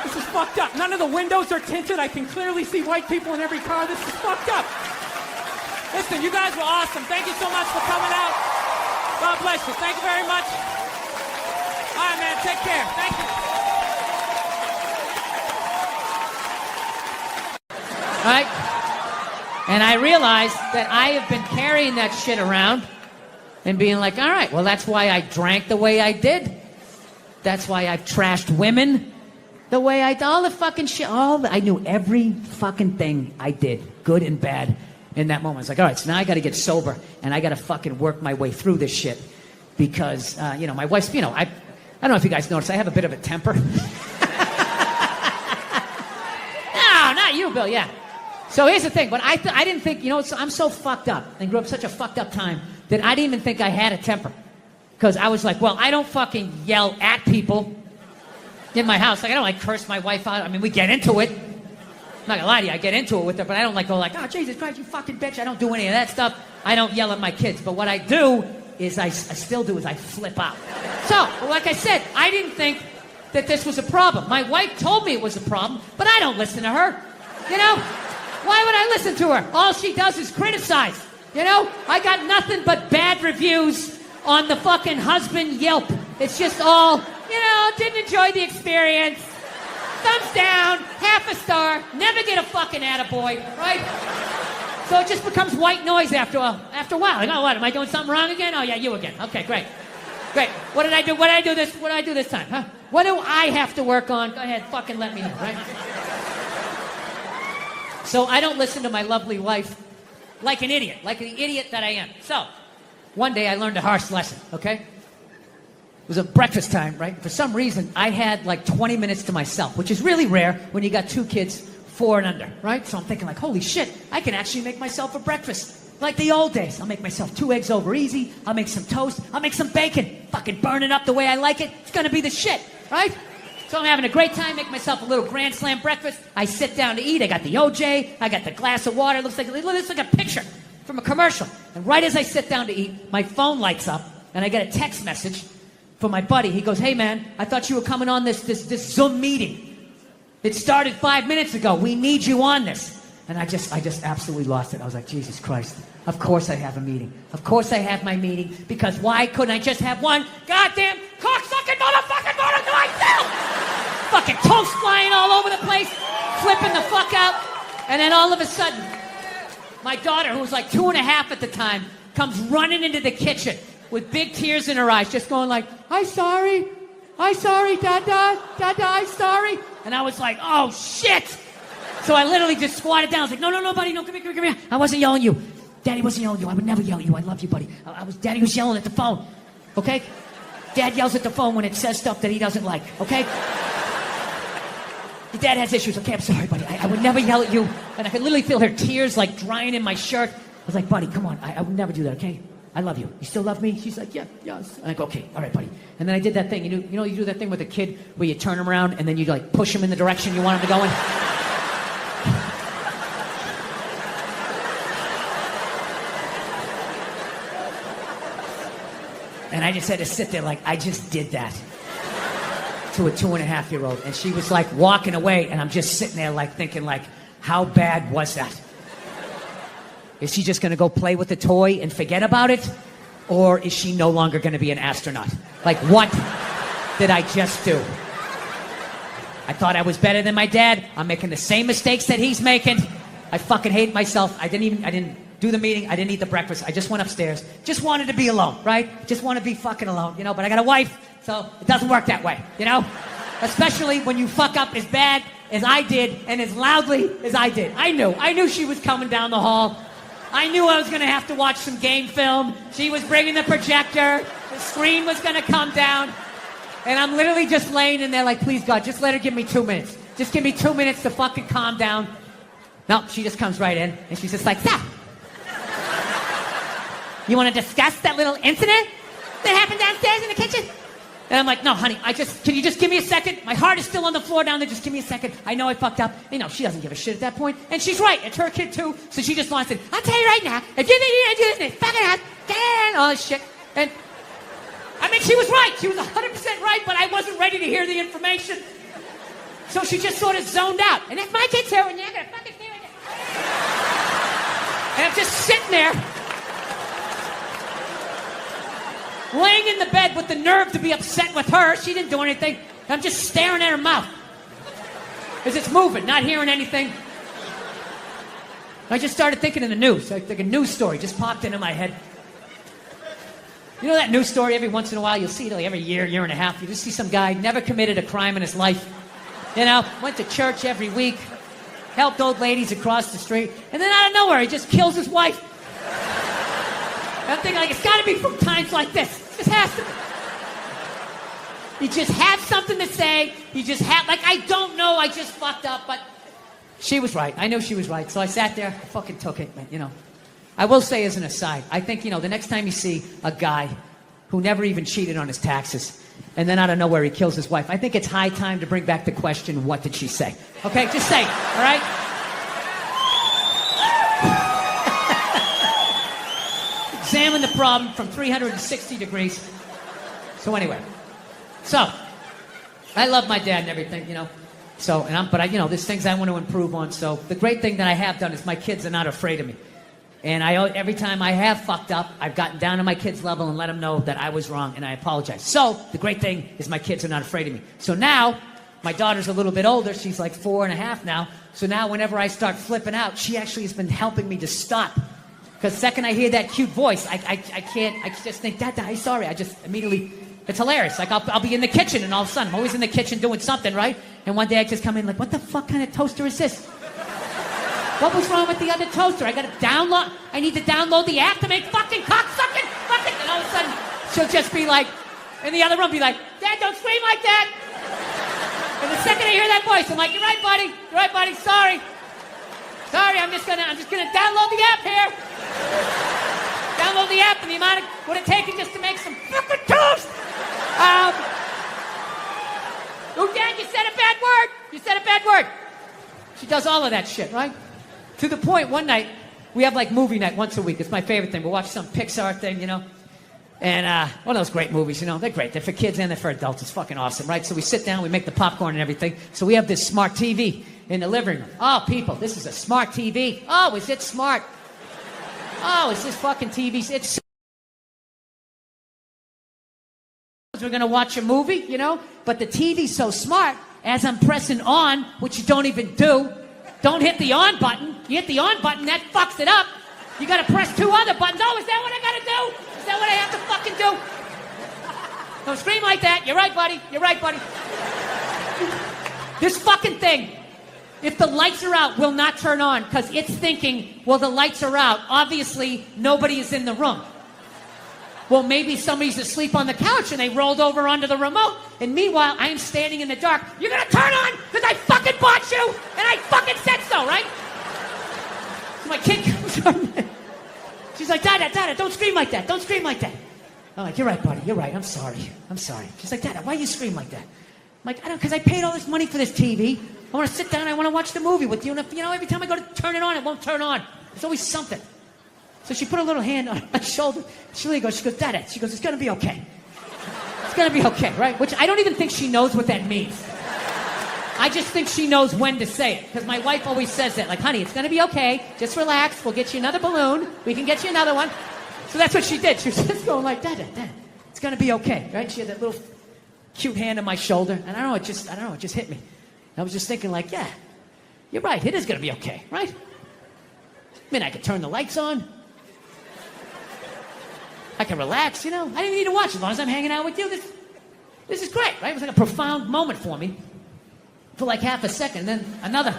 This is fucked up. None of the windows are tinted. I can clearly see white people in every car. This is fucked up. Listen, you guys were awesome. Thank you so much for coming out. God bless you. Thank you very much. All right, man. Take care. Thank you. Right? And I realized that I have been carrying that shit around and being like, all right, well, that's why I drank the way I did. That's why I've trashed women the way I did. All the fucking shit. I knew every fucking thing I did, good and bad, in that moment. It's like, all right, so now I got to get sober and I got to fucking work my way through this shit because, you know, my wife's, you know, I don't know if you guys noticed, I have a bit of a temper. No, not you, Bill, yeah. So here's the thing, but I didn't think, you know, I'm so fucked up and grew up such a fucked up time that I didn't even think I had a temper. Because I was like, well, I don't fucking yell at people in my house. Like, I don't like curse my wife out. I mean, we get into it. I'm not gonna lie to you, I get into it with her, but I don't like go like, oh, Jesus Christ, you fucking bitch. I don't do any of that stuff. I don't yell at my kids. But what I do is I still do is I flip out. So, like I said, I didn't think that this was a problem. My wife told me it was a problem, but I don't listen to her. You know? Why would I listen to her? All she does is criticize. You know? I got nothing but bad reviews on the fucking husband Yelp. It's just all, you know, didn't enjoy the experience. Thumbs down, half a star, never get a fucking attaboy, right? So it just becomes white noise after a while. Like, oh, what, am I doing something wrong again? Oh, yeah, you again. Okay, great. Great. What did I do? What did I do this time, huh? What do I have to work on? Go ahead, fucking let me know, right? So I don't listen to my lovely wife like an idiot that I am. So, one day I learned a harsh lesson, okay? It was a breakfast time, right? For some reason, I had like 20 minutes to myself, which is really rare when you got 2 kids, 4 and under, right? So I'm thinking like, holy shit, I can actually make myself a breakfast. Like the old days. I'll make myself 2 eggs over easy. I'll make some toast. I'll make some bacon. Fucking burn it up the way I like it. It's gonna be the shit, right? So I'm having a great time, make myself a little grand slam breakfast. I sit down to eat. I got the OJ. I got the glass of water. It looks like a picture from a commercial. And right as I sit down to eat, my phone lights up, and I get a text message from my buddy. He goes, hey, man, I thought you were coming on this Zoom meeting. It started 5 minutes ago. We need you on this. And I just absolutely lost it. I was like, Jesus Christ. Of course I have a meeting. Of course I have my meeting. Because why couldn't I just have one goddamn cocksucking motherfucking motor to myself? Fucking toast flying all over the place. Flipping the fuck out. And then all of a sudden, my daughter, who was like 2 and a half at the time, comes running into the kitchen with big tears in her eyes, just going like, I'm sorry, Dada, I'm sorry. And I was like, oh, shit. So I literally just squatted down. I was like, no, buddy, no, come here. I wasn't yelling at you. Daddy wasn't yelling at you. I would never yell at you. I love you, buddy. Daddy was yelling at the phone, okay? Dad yells at the phone when it says stuff that he doesn't like, okay? Your dad has issues. Okay, I'm sorry, buddy. I would never yell at you. And I could literally feel her tears like drying in my shirt. I was like, buddy, come on. I would never do that, okay? I love you. You still love me? She's like, yeah, yes. And I go, okay, all right, buddy. And then I did that thing. You know, you do that thing with a kid where you turn him around and then you like push him in the direction you want him to go in? And I just had to sit there like, I just did that to a 2.5-year-old. And she was like walking away, and I'm just sitting there like thinking like, how bad was that? Is she just gonna go play with the toy and forget about it? Or is she no longer gonna be an astronaut? Like, what did I just do? I thought I was better than my dad. I'm making the same mistakes that he's making. I fucking hate myself. I didn't do the meeting. I didn't eat the breakfast. I just went upstairs. Just wanted to be alone, right? Just want to be fucking alone, you know? But I got a wife, so it doesn't work that way, you know? Especially when you fuck up as bad as I did and as loudly as I did. I knew she was coming down the hall. I knew I was going to have to watch some game film. She was bringing the projector. The screen was going to come down. And I'm literally just laying in there like, please, God, just let her give me 2 minutes. Just give me 2 minutes to fucking calm down. No, she just comes right in, and she's just like, Seth, you want to discuss that little incident that happened downstairs in the kitchen? And I'm like, no, honey, can you just give me a second? My heart is still on the floor down there. Just give me a second. I know I fucked up. You know, she doesn't give a shit at that point. And she's right. It's her kid, too. So she just wants it. I'll tell you right now, if you think you're going to do this, fucking ass, and all this shit. And, I mean, she was right. She was 100% right, but I wasn't ready to hear the information. So she just sort of zoned out. And if my kid's here, and you're going to fucking stay right there. And I'm just sitting there, laying in the bed with the nerve to be upset with her. She didn't do anything. I'm just staring at her mouth as it's moving, not hearing anything. I just started thinking of the news. Like a news story just popped into my head. You know that news story every once in a while? You'll see it like every year and a half. You just see some guy, never committed a crime in his life. You know, went to church every week, helped old ladies across the street, and then out of nowhere, he just kills his wife. I'm thinking, like, it's got to be from times like this. It just has to be. He just had something to say. He just had, like, I don't know, I just fucked up, but she was right. I knew she was right. So I sat there, I fucking took it, you know. I will say as an aside, I think, you know, the next time you see a guy who never even cheated on his taxes, and then out of nowhere he kills his wife, I think it's high time to bring back the question, what did she say? Okay, just say it, all right? Examine the problem from 360 degrees. So anyway, I love my dad and everything, you know. So, but you know, there's things I want to improve on. So the great thing that I have done is my kids are not afraid of me. And every time I have fucked up, I've gotten down to my kids' level and let them know that I was wrong and I apologize. So the great thing is my kids are not afraid of me. So now, my daughter's a little bit older. She's like 4.5 now. So now whenever I start flipping out, she actually has been helping me to stop. Because the second I hear that cute voice, I just think, Dad, I'm sorry. I just immediately, it's hilarious. Like I'll be in the kitchen and all of a sudden, I'm always in the kitchen doing something, right? And one day I just come in like, what the fuck kind of toaster is this? What was wrong with the other toaster? I need to download the app to make fucking cocksucking fucking. And all of a sudden, she'll just be like, in the other room, be like, Dad, don't scream like that. And the second I hear that voice, I'm like, you're right, buddy, sorry. I'm just gonna download the app here. Download the app and the amount of what it taken just to make some fucking toast. Oh, Dad, you said a bad word. She does all of that shit, right? To the point, one night, we have like movie night once a week. It's my favorite thing. We'll watch some Pixar thing, you know. And one of those great movies, you know. They're great. They're for kids and they're for adults. It's fucking awesome, right? So we sit down, we make the popcorn and everything. So we have this smart TV in the living room. Oh, people, this is a smart TV. Oh, is it smart? Oh, is this fucking TV? It's so... We're going to watch a movie, you know. But the TV's so smart, as I'm pressing on, which you don't even do, don't hit the on button. You hit the on button, that fucks it up. You got to press 2 other buttons. Oh, is that what I got to do? Is that what I have to fucking do? Don't scream like that. You're right, buddy. This fucking thing, if the lights are out, will not turn on because it's thinking, well, the lights are out. Obviously, nobody is in the room. Well, maybe somebody's asleep on the couch and they rolled over onto the remote. And meanwhile, I am standing in the dark. You're going to turn on because I fucking bought you and I fucking said so, right? So my kid comes on. She's like, Dada, don't scream like that. Don't scream like that. I'm like, you're right, buddy. You're right. I'm sorry. She's like, Dada, why you scream like that? I'm like, I don't, because I paid all this money for this TV. I want to sit down. I want to watch the movie with you. And if, you know, every time I go to turn it on, it won't turn on. There's always something. So she put a little hand on my shoulder. She goes, Dada, it's going to be okay. It's going to be okay, right? Which I don't even think she knows what that means. I just think she knows when to say it. Because my wife always says that. Like, honey, it's going to be okay. Just relax. We'll get you another balloon. We can get you another one. So that's what she did. She was just going like, Dada, it's going to be okay, right? She had that little cute hand on my shoulder. And I don't know, it just hit me. I was just thinking like, yeah, you're right. It is going to be okay, right? mean, I could turn the lights on. I can relax, you know. I didn't need to watch as long as I'm hanging out with you. This is great, right? It was like a profound moment for me for like half a second. Then another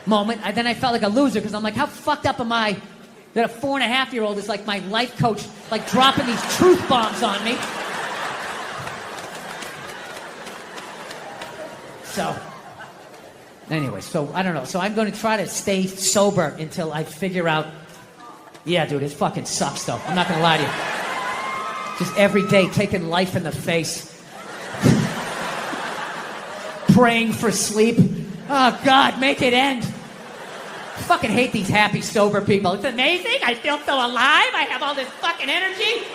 moment, then I felt like a loser because I'm like, how fucked up am I that a 4.5-year-old is like my life coach, like dropping these truth bombs on me? So, anyway, so I don't know. So I'm going to try to stay sober until I figure out, yeah, dude, it fucking sucks, though. I'm not going to lie to you. Just every day taking life in the face. Praying for sleep. Oh, God, make it end. I fucking hate these happy, sober people. It's amazing. I feel so alive. I have all this fucking energy.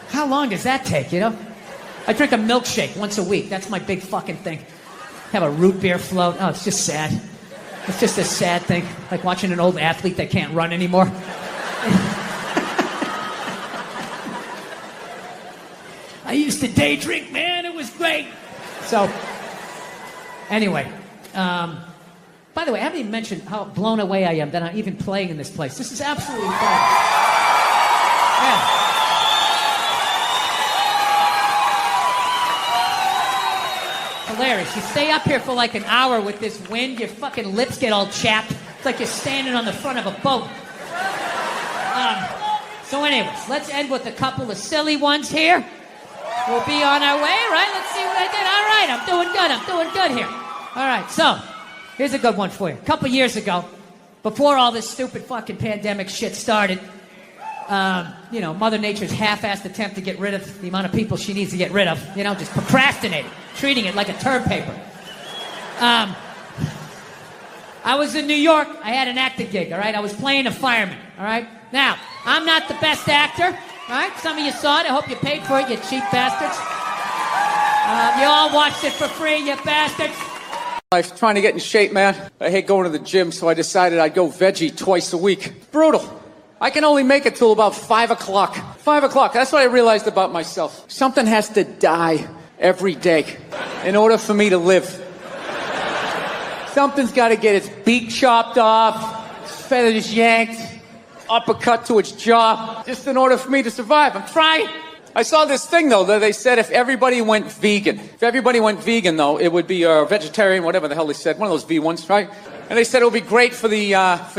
How long does that take, you know? I drink a milkshake once a week. That's my big fucking thing. Have a root beer float. Oh, it's just sad. It's just a sad thing. Like watching an old athlete that can't run anymore. I used to day drink, man. It was great. So, anyway. By the way, I haven't even mentioned how blown away I am that I'm even playing in this place. This is absolutely fun. Yeah. Hilarious. You stay up here for like an hour with this wind, your fucking lips get all chapped. It's like you're standing on the front of a boat. So anyways, let's end with a couple of silly ones here. We'll be on our way, right? Let's see what I did. All right, I'm doing good here. All right, so here's a good one for you. A couple years ago, before all this stupid fucking pandemic shit started, you know, Mother Nature's half-assed attempt to get rid of the amount of people she needs to get rid of, you know, just procrastinating, treating it like a term paper. I was in New York. I had an acting gig, all right? I was playing a fireman, all right? Now, I'm not the best actor, all right? Some of you saw it. I hope you paid for it, you cheap bastards. You all watched it for free, you bastards. Life, trying to get in shape, man. I hate going to the gym, so I decided I'd go veggie twice a week. Brutal. I can only make it till about 5 o'clock. 5 o'clock, that's what I realized about myself. Something has to die every day in order for me to live. Something's got to get its beak chopped off, its feathers yanked, uppercut to its jaw, just in order for me to survive. I'm trying. I saw this thing, though, that they said if everybody went vegan, though, it would be vegetarian, whatever the hell they said, one of those V ones, right? And they said it would be great for the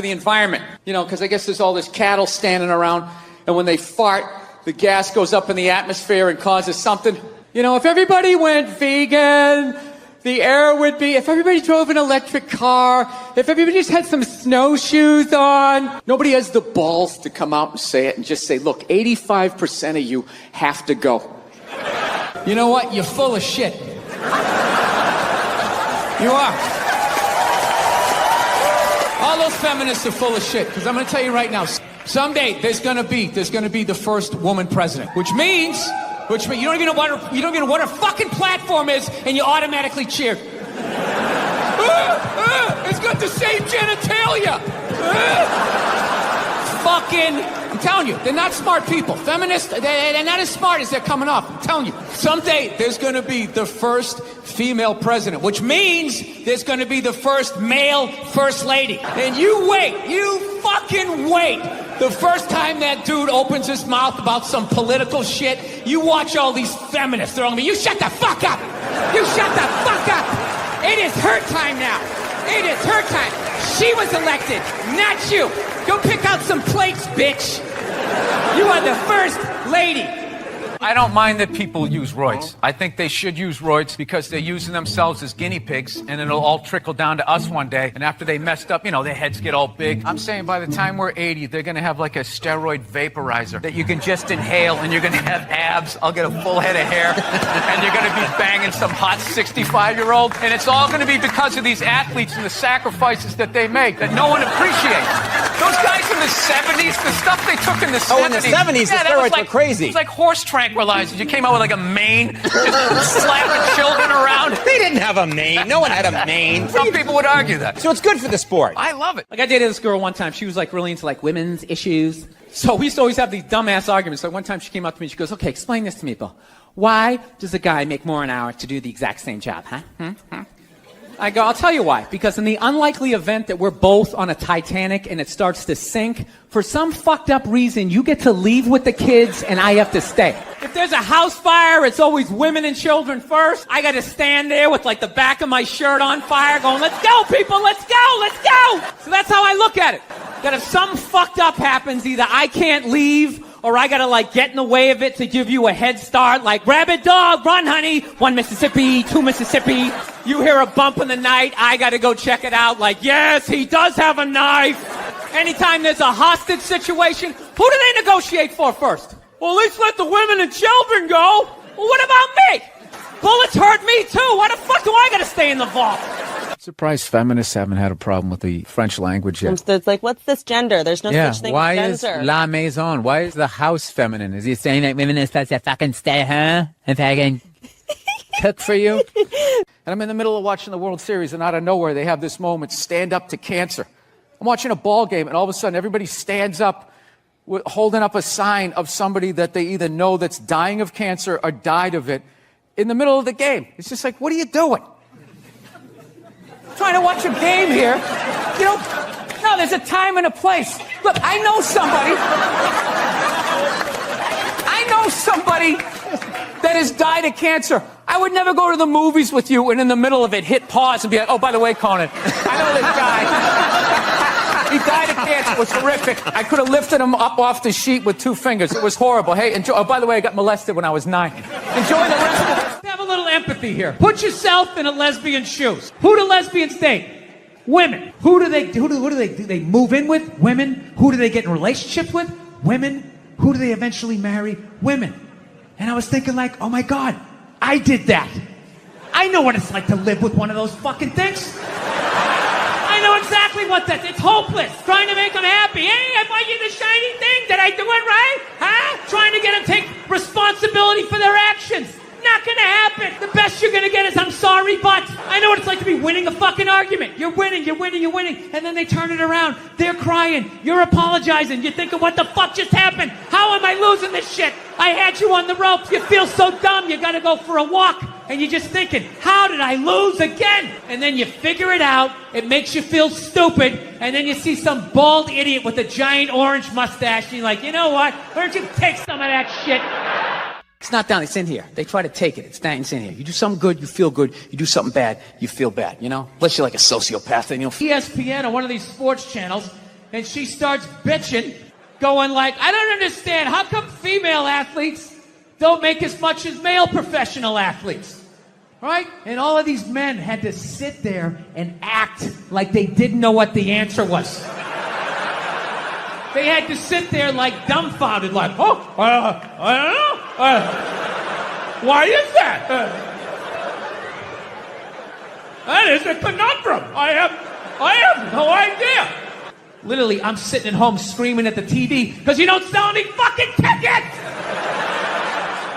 environment, you know, because I guess there's all this cattle standing around, and when they fart, the gas goes up in the atmosphere and causes something. You know, if everybody went vegan, the air would be, if everybody drove an electric car, if everybody just had some snowshoes on. Nobody has the balls to come out and say it and just say, look, 85% of you have to go. You know what? You're full of shit. You are. All those feminists are full of shit, because I'm going to tell you right now, someday there's going to be the first woman president, which means you don't even know what her fucking platform is, and you automatically cheer. It's got the same genitalia. I'm telling you, they're not smart people. Feminists, they're not as smart as they're coming off. I'm telling you. Someday there's going to be the first female president, which means there's going to be the first male first lady. And you fucking wait. The first time that dude opens his mouth about some political shit, you watch all these feminists throwing me. You shut the fuck up. You shut the fuck up. It is her time now. It is her time. She was elected, not you. Go pick out some plates, bitch. You are the first lady. I don't mind that people use roids. I think they should use roids because they're using themselves as guinea pigs, and it'll all trickle down to us one day. And after they messed up, you know, their heads get all big. I'm saying by the time we're 80, they're going to have like a steroid vaporizer that you can just inhale, and you're going to have abs. I'll get a full head of hair, and you're going to be banging some hot 65-year-old. And it's all going to be because of these athletes and the sacrifices that they make that no one appreciates. Those guys in the 70s, the stuff they took in the 70s. Oh, in the 70s, the steroids were crazy. It was like horse tranquilizers. You came out with like a mane, just slapping children around. They didn't have a mane. No one had a mane. Some people would argue that. So it's good for the sport. I love it. Like, I dated this girl one time. She was like really into like women's issues. So we used to always have these dumbass arguments. So one time she came up to me and she goes, okay, explain this to me, Bill. Why does a guy make more an hour to do the exact same job, huh? I go, I'll tell you why. Because in the unlikely event that we're both on a Titanic and it starts to sink, for some fucked up reason, you get to leave with the kids and I have to stay. If there's a house fire, it's always women and children first. I got to stand there with like the back of my shirt on fire going, let's go, people, let's go, let's go. So that's how I look at it. That if something fucked up happens, either I can't leave or I got to like get in the way of it to give you a head start. Like, rabid dog, run, honey. 1 Mississippi, 2 Mississippi. You hear a bump in the night, I got to go check it out. Like, yes, he does have a knife. Anytime there's a hostage situation, who do they negotiate for first? Well, at least let the women and children go. Well, what about me? Bullets hurt me too. Why the fuck do I gotta stay in the vault? Surprised feminists haven't had a problem with the French language yet. It's like, what's this gender? There's no such thing why as is gender. la maison? Why is the house feminine? Is he saying that women are supposed to fucking stay home and fucking cook for you? And I'm in the middle of watching the World Series, and out of nowhere, they have this moment, stand up to cancer. I'm watching a ball game, and all of a sudden, everybody stands up, holding up a sign of somebody that they either know that's dying of cancer or died of it in the middle of the game. It's just like, what are you doing? Trying to watch a game here. You know, no, there's a time and a place. Look, I know somebody that has died of cancer. I would never go to the movies with you and in the middle of it hit pause and be like, oh, by the way, Conan, I know this guy. He died of cancer. It was horrific. I could have lifted him up off the sheet with 2 fingers. It was horrible. Hey, enjoy. Oh, by the way, I got molested when I was 9. Enjoy the rest of it. Have a little empathy here. Put yourself in a lesbian's shoes. Who do lesbians date? Women. Who do they move in with? Women. Who do they get in relationships with? Women. Who do they eventually marry? Women. And I was thinking like, oh my God, I did that. I know what it's like to live with one of those fucking things. I know exactly what that is. It's hopeless. Trying to make them happy. Hey, I buy you the shiny thing. Did I do it right? Huh? Trying to get them to take responsibility for their actions. Not gonna happen. The best you're gonna get is I'm sorry, but I know what it's like to be winning a fucking argument. You're winning. And then they turn it around. They're crying. You're apologizing. You're thinking, what the fuck just happened? How am I losing this shit? I had you on the ropes. You feel so dumb. You gotta go for a walk. And you're just thinking, how did I lose again? And then you figure it out. It makes you feel stupid. And then you see some bald idiot with a giant orange mustache. And you're like, you know what? Why don't you take some of that shit? It's not down, it's in here. They try to take it. It's in here. You do something good, you feel good. You do something bad, you feel bad, you know? Unless you're like a sociopath, then you'll ESPN or one of these sports channels, and she starts bitching, going like, I don't understand. How come female athletes don't make as much as male professional athletes? Right? And all of these men had to sit there and act like they didn't know what the answer was. They had to sit there like dumbfounded, like, I don't know. Why is that? That is a conundrum. I have no idea. Literally, I'm sitting at home screaming at the TV because you don't sell any fucking tickets.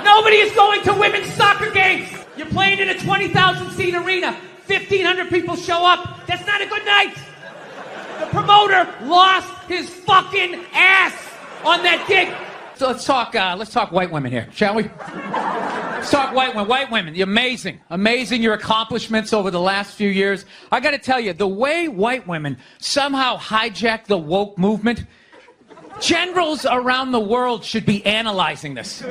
Nobody is going to women's soccer games. You're playing in a 20,000-seat arena. 1,500 people show up. That's not a good night. The promoter lost his fucking ass on that gig. So let's talk white women here, shall we? Let's talk white women. White women, you're amazing. Amazing your accomplishments over the last few years. I gotta tell you, the way white women somehow hijacked the woke movement, generals around the world should be analyzing this.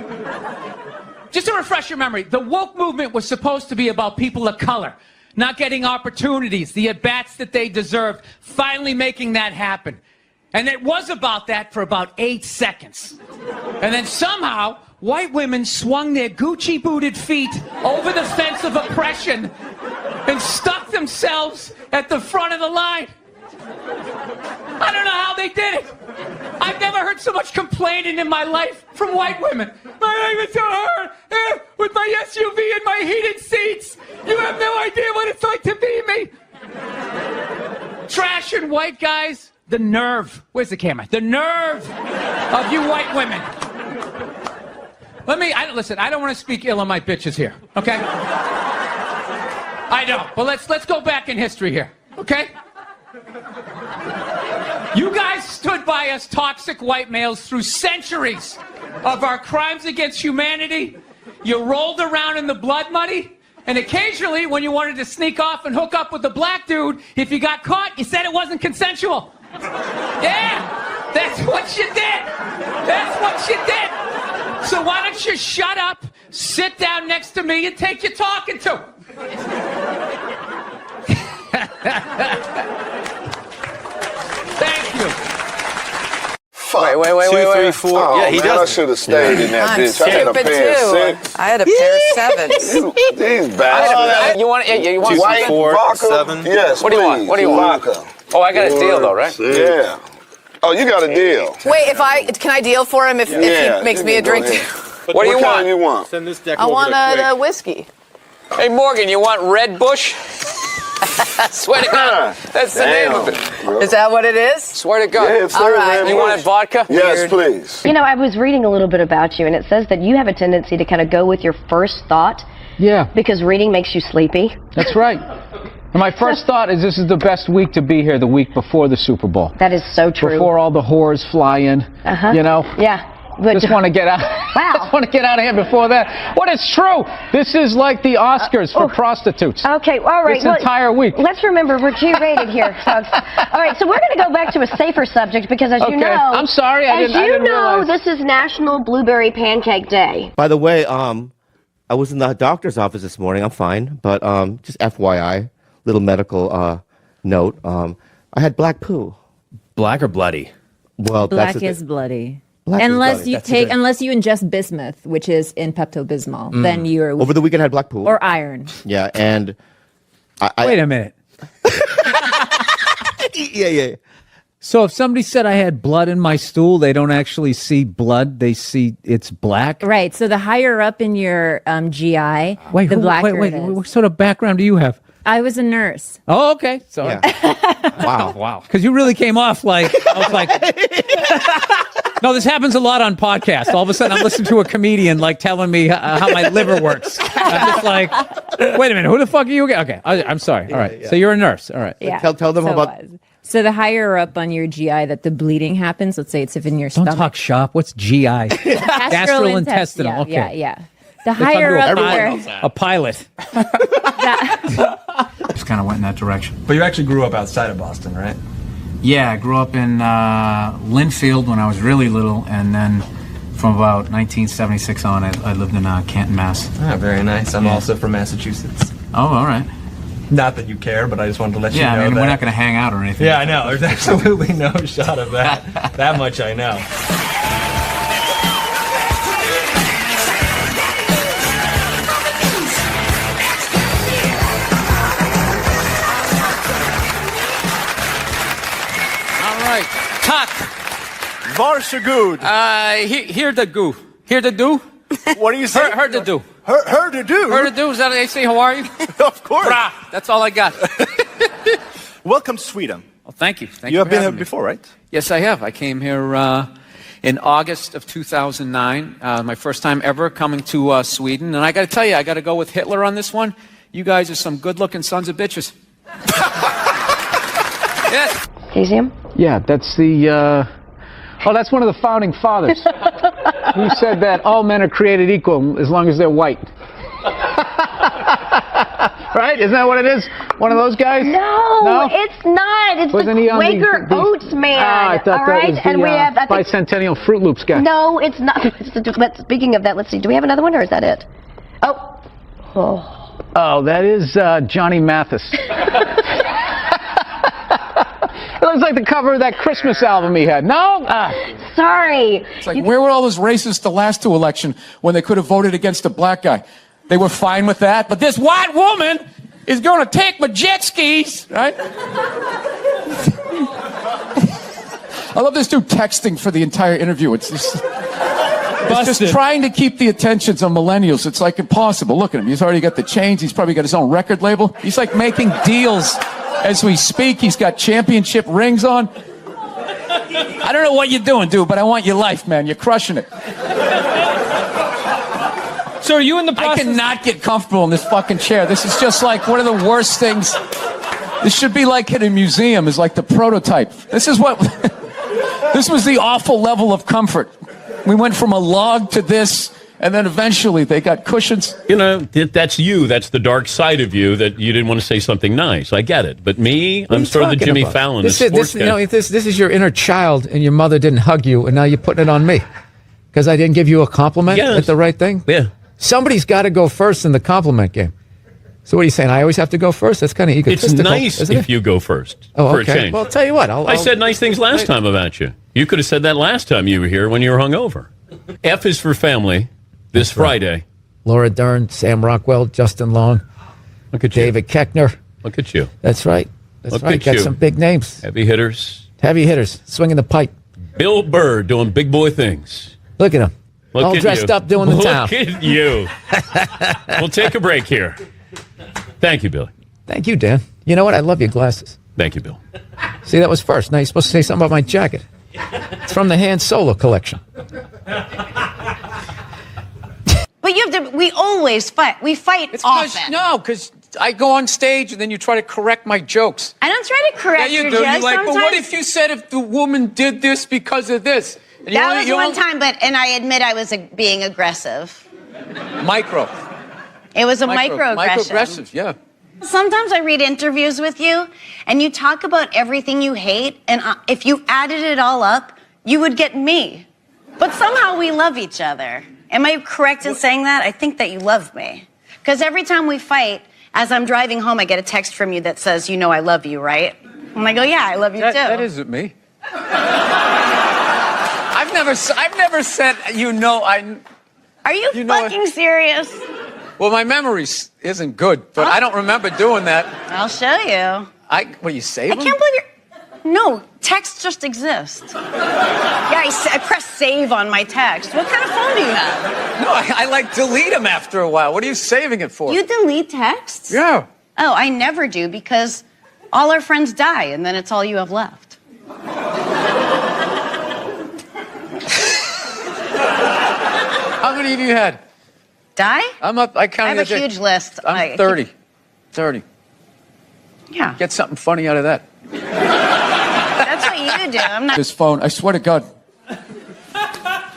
Just to refresh your memory, the woke movement was supposed to be about people of color, not getting opportunities, the at-bats that they deserved, finally making that happen. And it was about that for about 8 seconds. And then somehow, white women swung their Gucci-booted feet over the fence of oppression and stuck themselves at the front of the line. I don't know how they did it. I've never heard so much complaining in my life from white women. My life is so hard with my SUV and my heated seats. You have no idea what it's like to be me. Trashing white guys. The nerve. Where's the camera? The nerve of you white women. Listen, I don't want to speak ill of my bitches here, okay? I don't. But let's go back in history here, okay? You guys stood by us toxic white males through centuries of our crimes against humanity. You rolled around in the blood money. And occasionally, when you wanted to sneak off and hook up with the black dude, if you got caught, you said it wasn't consensual. Yeah, that's what you did. That's what you did. So why don't you shut up, sit down next to me, and take your talking to? Thank you. Wait. 2, 3, 4. Oh, Yeah, he man, I does. should have stayed in that bitch. I had a Stupid pair of too. 6. I had a pair of 7s. These bastards. You want 2, White 4, vodka? 7. Yes, What do you want? please. What do you want? Vodka. Oh, I got a deal though, right? Yeah. Oh, you got a deal. Wait, can I deal for him if Yeah, he makes me a go drink? ahead. What do you What want? kind you want? Send this deck I over want to a whiskey. Hey, Morgan, you want Red Bush? Swear to God, that's the name of it. Bro. Is that what it is? Swear to God. Yeah, All right. man. You wanted vodka? Yes, please. You know, I was reading a little bit about you, and it says that you have a tendency to kind of go with your first thought. Yeah, Because reading makes you sleepy. that's right. And my first thought is this is the best week to be here, the week before the Super Bowl. That is so true. Before all the whores fly in, you know? Yeah. But Just want to get out. Wow. Just want to get out of here before that. What is true? This is like the Oscars for prostitutes. Okay, all right. This entire week. Let's remember we're G-rated here, folks. All right, so we're going to go back to a safer subject because, as you know, I'm sorry, I didn't realize. this is National Blueberry Pancake Day. By the way, I was in the doctor's office this morning. I'm fine, but just FYI, little medical note. I had black poo. Black or bloody? Well, Black is bloody. Black is unless bloody. you That's take, it. unless you ingest bismuth, which is in Pepto-Bismol, then you're Over the weekend, I had black poo. or iron. Yeah, and I Wait a minute. yeah. So if somebody said I had blood in my stool, they don't actually see blood; they see it's black. Right. So the higher up in your GI, the blacker it is. What sort of background do you have? I was a nurse. Oh, okay. So Wow. because you really came off like I was like, no, this happens a lot on podcasts. All of a sudden, I'm listening to a comedian like telling me how my liver works. I'm just like, wait a minute, who the fuck are you again? Okay, I'm sorry. All right, so you're a nurse. All right. Yeah. Tell them so about. it was. So the higher up on your GI that the bleeding happens, let's say it's if in your Don't stomach. talk shop. What's GI? Gastrointestinal. Okay. Yeah. The higher up there. A pilot. Just kind of went in that direction. But you actually grew up outside of Boston, right? Yeah, I grew up in Linfield when I was really little, and then from about 1976 on, I lived in Canton, Mass. Ah, very nice. I'm also from Massachusetts. Oh, all right. Not that you care, but I just wanted to let you know Yeah, I mean, that. we're not going to hang out or anything. Yeah, I know. There's absolutely no shot of that. That much I know. All right. Tak. Varsågod. Here the goo. Here the do. What do you say? Heard the do. Her to do. Heard the do. Is that how they say how are you? Of course. Brah. That's all I got. Welcome to Sweden. Well, thank you. Thank You have for been here having me. before, right? Yes, I have. I came here in August of 2009. My first time ever coming to Sweden. And I got to tell you, I got to go with Hitler on this one. You guys are some good-looking sons of bitches. Yes. Do you see him? Yeah, that's the. That's one of the founding fathers who said that all men are created equal as long as they're white. Right? Isn't that what it is? One of those guys? No, it's not. It's Wasn't the he on Quaker Oats man. I thought all that right? was the And we have, I think, bicentennial Fruit Loops guy. no, it's not. But speaking of that, let's see. Do we have another one, or is that it? Oh, that is Johnny Mathis. It looks like the cover of that Christmas album he had. No? Sorry. It's like, where were all those racists the last two elections when they could have voted against a black guy? They were fine with that. But this white woman is going to take my jet skis, right? I love this dude texting for the entire interview. It's just trying to keep the attentions on millennials. It's like impossible. Look at him. He's already got the chains. He's probably got his own record label. He's like making deals as we speak. He's got championship rings on. I don't know what you're doing, dude, but I want your life, man. You're crushing it. So are you in the process? I cannot get comfortable in this fucking chair. This is just like one of the worst things. This should be like in a museum, is like the prototype. This is what... This was the awful level of comfort. We went from a log to this, And then eventually they got cushions. You know, that's you. That's the dark side of you that you didn't want to say something nice. I get it. But me, I'm sort of the Jimmy Fallon. This is your inner child, and your mother didn't hug you, and now you're putting it on me because I didn't give you a compliment at the right thing. Yeah. Somebody's got to go first in the compliment game. So what are you saying? I always have to go first? That's kind of egotistical. It's nice if you go first for a change. Well, I'll tell you what. I said nice things last time about you. You could have said that last time you were here when you were hungover. F is for family this Friday. Laura Dern, Sam Rockwell, Justin Long. Look at you. David Koechner. Look at you. That's right. That's right. Got some big names. Heavy hitters. Heavy hitters. Swinging the pipe. Bill Burr doing big boy things. Look at him. All dressed up doing the town. Look at you. We'll take a break here. Thank you, Billy. Thank you, Dan. You know what? I love your glasses. Thank you, Bill. See, that was first. Now you're supposed to say something about my jacket. It's from the Han Solo collection. But you have to. We always fight. We fight often. Because I go on stage and then you try to correct my jokes. I don't try to correct you your do. jokes. You're like, sometimes. but what if you said if the woman did this because of this? And That was one time, and I admit I was being aggressive. Micro. It was a microaggression. Microaggressive, yeah. Sometimes I read interviews with you, and you talk about everything you hate, and if you added it all up, you would get me. But somehow we love each other. Am I correct in saying that? I think that you love me. Because every time we fight, as I'm driving home, I get a text from you that says, you know I love you, right? And I go, yeah, I love you too. That isn't me. I've never said, you know, Are you fucking serious? Well, my memory isn't good, but I don't remember doing that. I'll show you. What, you save them? I can't believe you're... No, texts just exist. Yeah, I press save on my text. What kind of phone do you have? No, I like delete them after a while. What are you saving it for? You delete texts? Yeah. Oh, I never do because all our friends die and then it's all you have left. How many of you had? Die? I'm up. I counted. I have a huge list. I'm 30. 30. Yeah. Get something funny out of that. That's what you do. I'm not. This phone, I swear to God.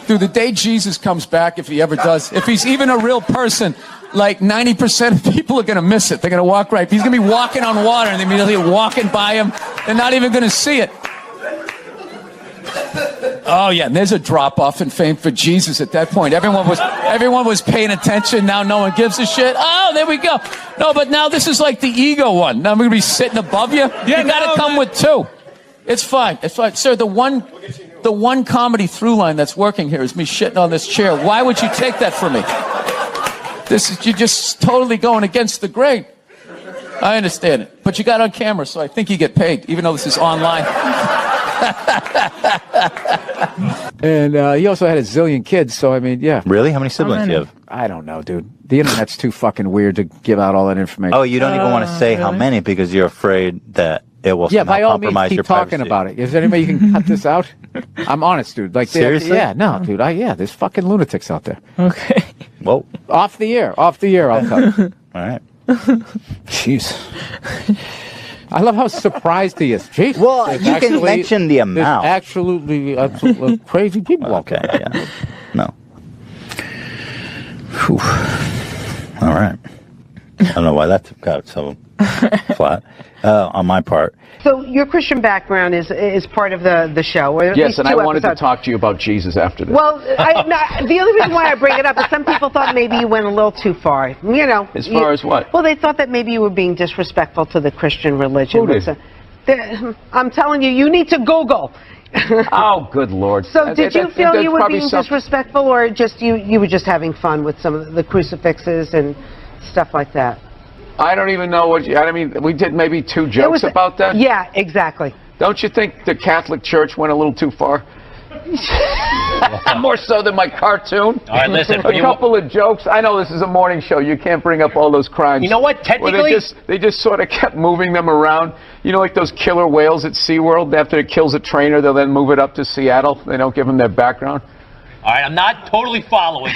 Dude, the day Jesus comes back, if he ever does, if he's even a real person, like 90% of people are going to miss it. They're going to walk right. He's going to be walking on water and they're immediately walking by him. They're not even going to see it. Oh, yeah, and there's a drop-off in fame for Jesus at that point. Everyone was paying attention. Now no one gives a shit. Oh, there we go. No, but now this is like the ego one. Now I'm going to be sitting above you. Yeah, you got to come with two. It's fine. It's fine. Sir, the one comedy through line that's working here is me shitting on this chair. Why would you take that from me? You're just totally going against the grain. I understand it. But you got on camera, so I think you get paid, even though this is online. And he also had a zillion kids, so I mean, yeah. Really? How many siblings do you have? I don't know, dude. The internet's too fucking weird to give out all that information. Oh, you don't even want to say how many because you're afraid that it will Yeah, by somehow all means, compromise keep your talking privacy. about it. Is there any way you can cut this out? I'm honest, dude. Like, Seriously? Yeah, no, dude. There's fucking lunatics out there. Okay. Whoa. Off the air, I'll cut. All right. Jeez. I love how surprised he is. Jeez. Well, There's you can mention the amount. There's absolutely crazy people out there. Okay, yeah. No. Whew. All right. I don't know why that got so flat on my part. So your Christian background is part of the show. Or at Yes, least and two I wanted episodes. to talk to you about Jesus after this. Well, the only reason why I bring it up is some people thought maybe you went a little too far. You know. As far as what? Well, they thought that maybe you were being disrespectful to the Christian religion. Who did? I'm telling you, you need to Google. Oh, good Lord. So did you feel you were probably being disrespectful, or just you were just having fun with some of the crucifixes and stuff like that? I don't even know what I mean, we did maybe 2 jokes about that? Yeah, exactly. Don't you think the Catholic Church went a little too far? More so than my cartoon. All right, listen. A couple of jokes. I know this is a morning show. You can't bring up all those crimes. You know what? Technically, they just sort of kept moving them around. You know, like those killer whales at SeaWorld. After it kills a trainer, they'll then move it up to Seattle. They don't give them their background. all right, I'm not totally following.